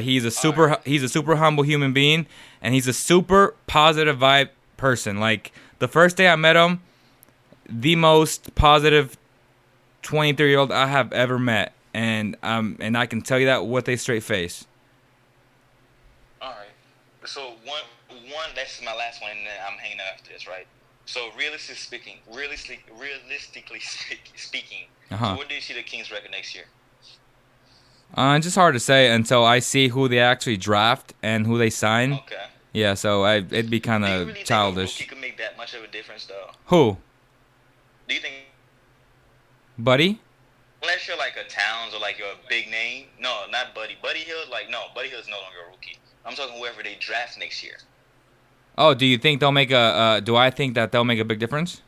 he's a super humble human being, and he's a super positive vibe person. Like the first day I met him, the most positive 23-year-old I have ever met, and I can tell you that with a straight face. All right. So one that's my last one, and then I'm hanging out after this, right? So realistically speaking, so what do you see the Kings record next year? It's just hard to say until I see who they actually draft and who they sign. Okay. Yeah, so it'd be kind of really childish. Think a rookie could make that much of a difference, though? Who? Do you think? Buddy? Unless you're like a Towns or like you're a big name. No, not Buddy. Buddy Hield, Buddy Hield's no longer a rookie. I'm talking whoever they draft next year. Oh, do you think they'll make do I think that they'll make a big difference?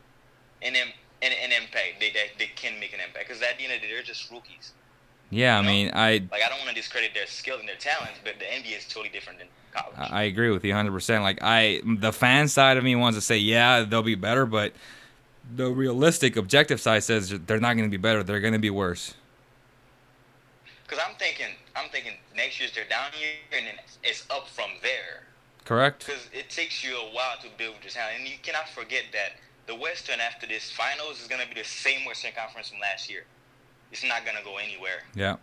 An impact. They can make an impact because at the end of the day, they're just rookies. Yeah, I mean, I don't want to discredit their skills and their talents, but the NBA is totally different than college. I agree with you 100%. Like the fan side of me wants to say, yeah, they'll be better, but the realistic, objective side says they're not going to be better. They're going to be worse. Because I'm thinking next year's their down year, and then it's up from there. Correct. Because it takes you a while to build your talent, and you cannot forget that the Western after this finals is going to be the same Western Conference from last year. It's not going to go anywhere. Yeah.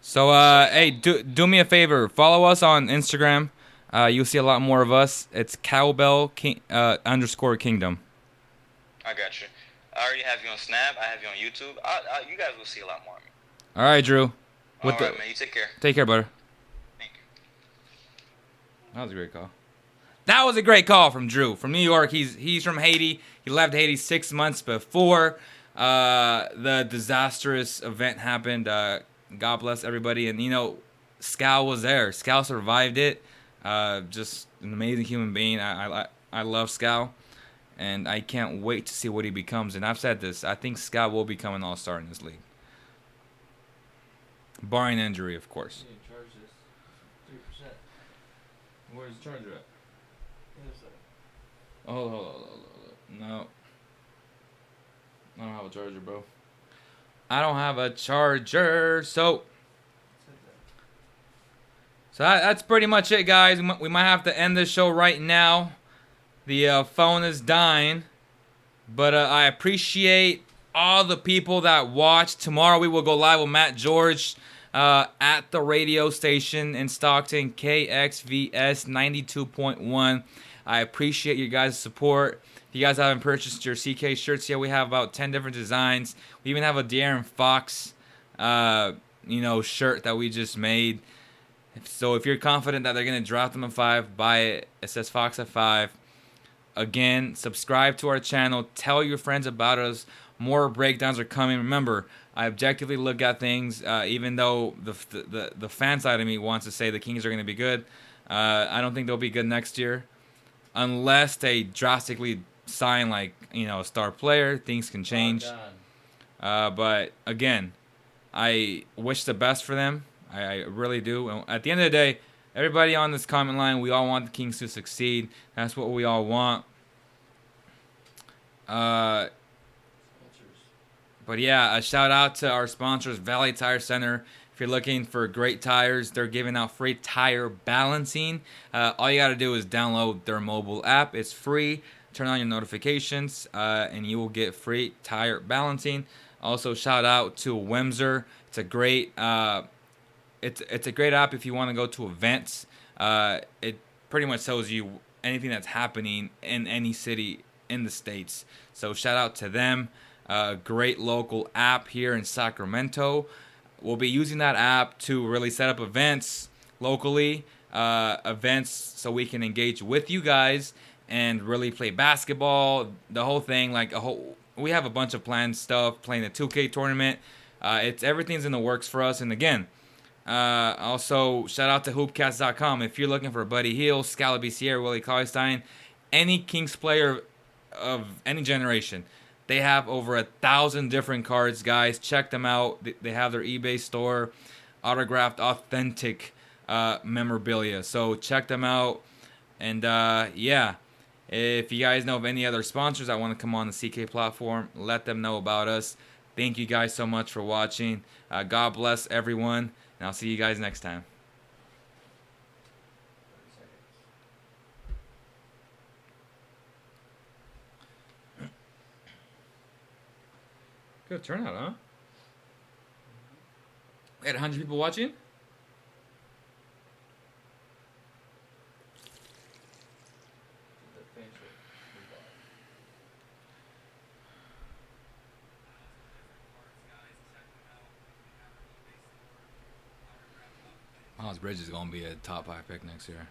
So, hey, do me a favor. Follow us on Instagram. You'll see a lot more of us. It's _Kingdom. I got you. I already have you on Snap. I have you on YouTube. You guys will see a lot more of me. All right, Drew. All right, man. You take care. Take care, brother. Thank you. That was a great call. That was a great call from Drew from New York. He's from Haiti. He left Haiti 6 months before the disastrous event happened. God bless everybody. And Scal was there. Scal survived it. Just an amazing human being. I love Scal, and I can't wait to see what he becomes. And I've said this. I think Scal will become an all-star in this league, barring injury, of course. You charge this 3%. Where's the charger at? Hold on. No. I don't have a charger, bro. I don't have a charger. So that's pretty much it, guys. We might have to end this show right now. The phone is dying. But I appreciate all the people that watched. Tomorrow we will go live with Matt George at the radio station in Stockton, KXVS 92.1. I appreciate you guys' support. If you guys haven't purchased your CK shirts yet, we have about 10 different designs. We even have a De'Aaron Fox, shirt that we just made. So if you're confident that they're going to drop them a 5, buy it. It says Fox at 5. Again, subscribe to our channel. Tell your friends about us. More breakdowns are coming. Remember, I objectively look at things, even though the fan side of me wants to say the Kings are going to be good. I don't think they'll be good next year. Unless they drastically sign a star player, things can change. But again, I wish the best for them. I really do. And at the end of the day, everybody on this comment line, we all want the Kings to succeed. That's what we all want. But yeah, a shout out to our sponsors, Valley Tire Center. If you're looking for great tires, they're giving out free tire balancing. All you got to do is download their mobile app. It's free. Turn on your notifications, and you will get free tire balancing. Also, shout out to Wemser. It's a great, it's a great app if you want to go to events. It pretty much tells you anything that's happening in any city in the States. So shout out to them. Great local app here in Sacramento. We'll be using that app to really set up events locally, events so we can engage with you guys and really play basketball, the whole thing. We have a bunch of planned stuff, playing the 2K tournament. Everything's in the works for us. And again, also shout out to hoopcast.com. If you're looking for Buddy Hield, Scalaby Sierra, Willie Cauley-Stein, any Kings player of any generation, they have over 1,000 different cards, guys. Check them out. They have their eBay store, autographed, authentic memorabilia. So check them out. And yeah, if you guys know of any other sponsors that want to come on the CK platform, let them know about us. Thank you guys so much for watching. God bless everyone, and I'll see you guys next time. Good turnout, huh? We had 100 people watching? Miles Bridges is going to be a top 5 pick next year.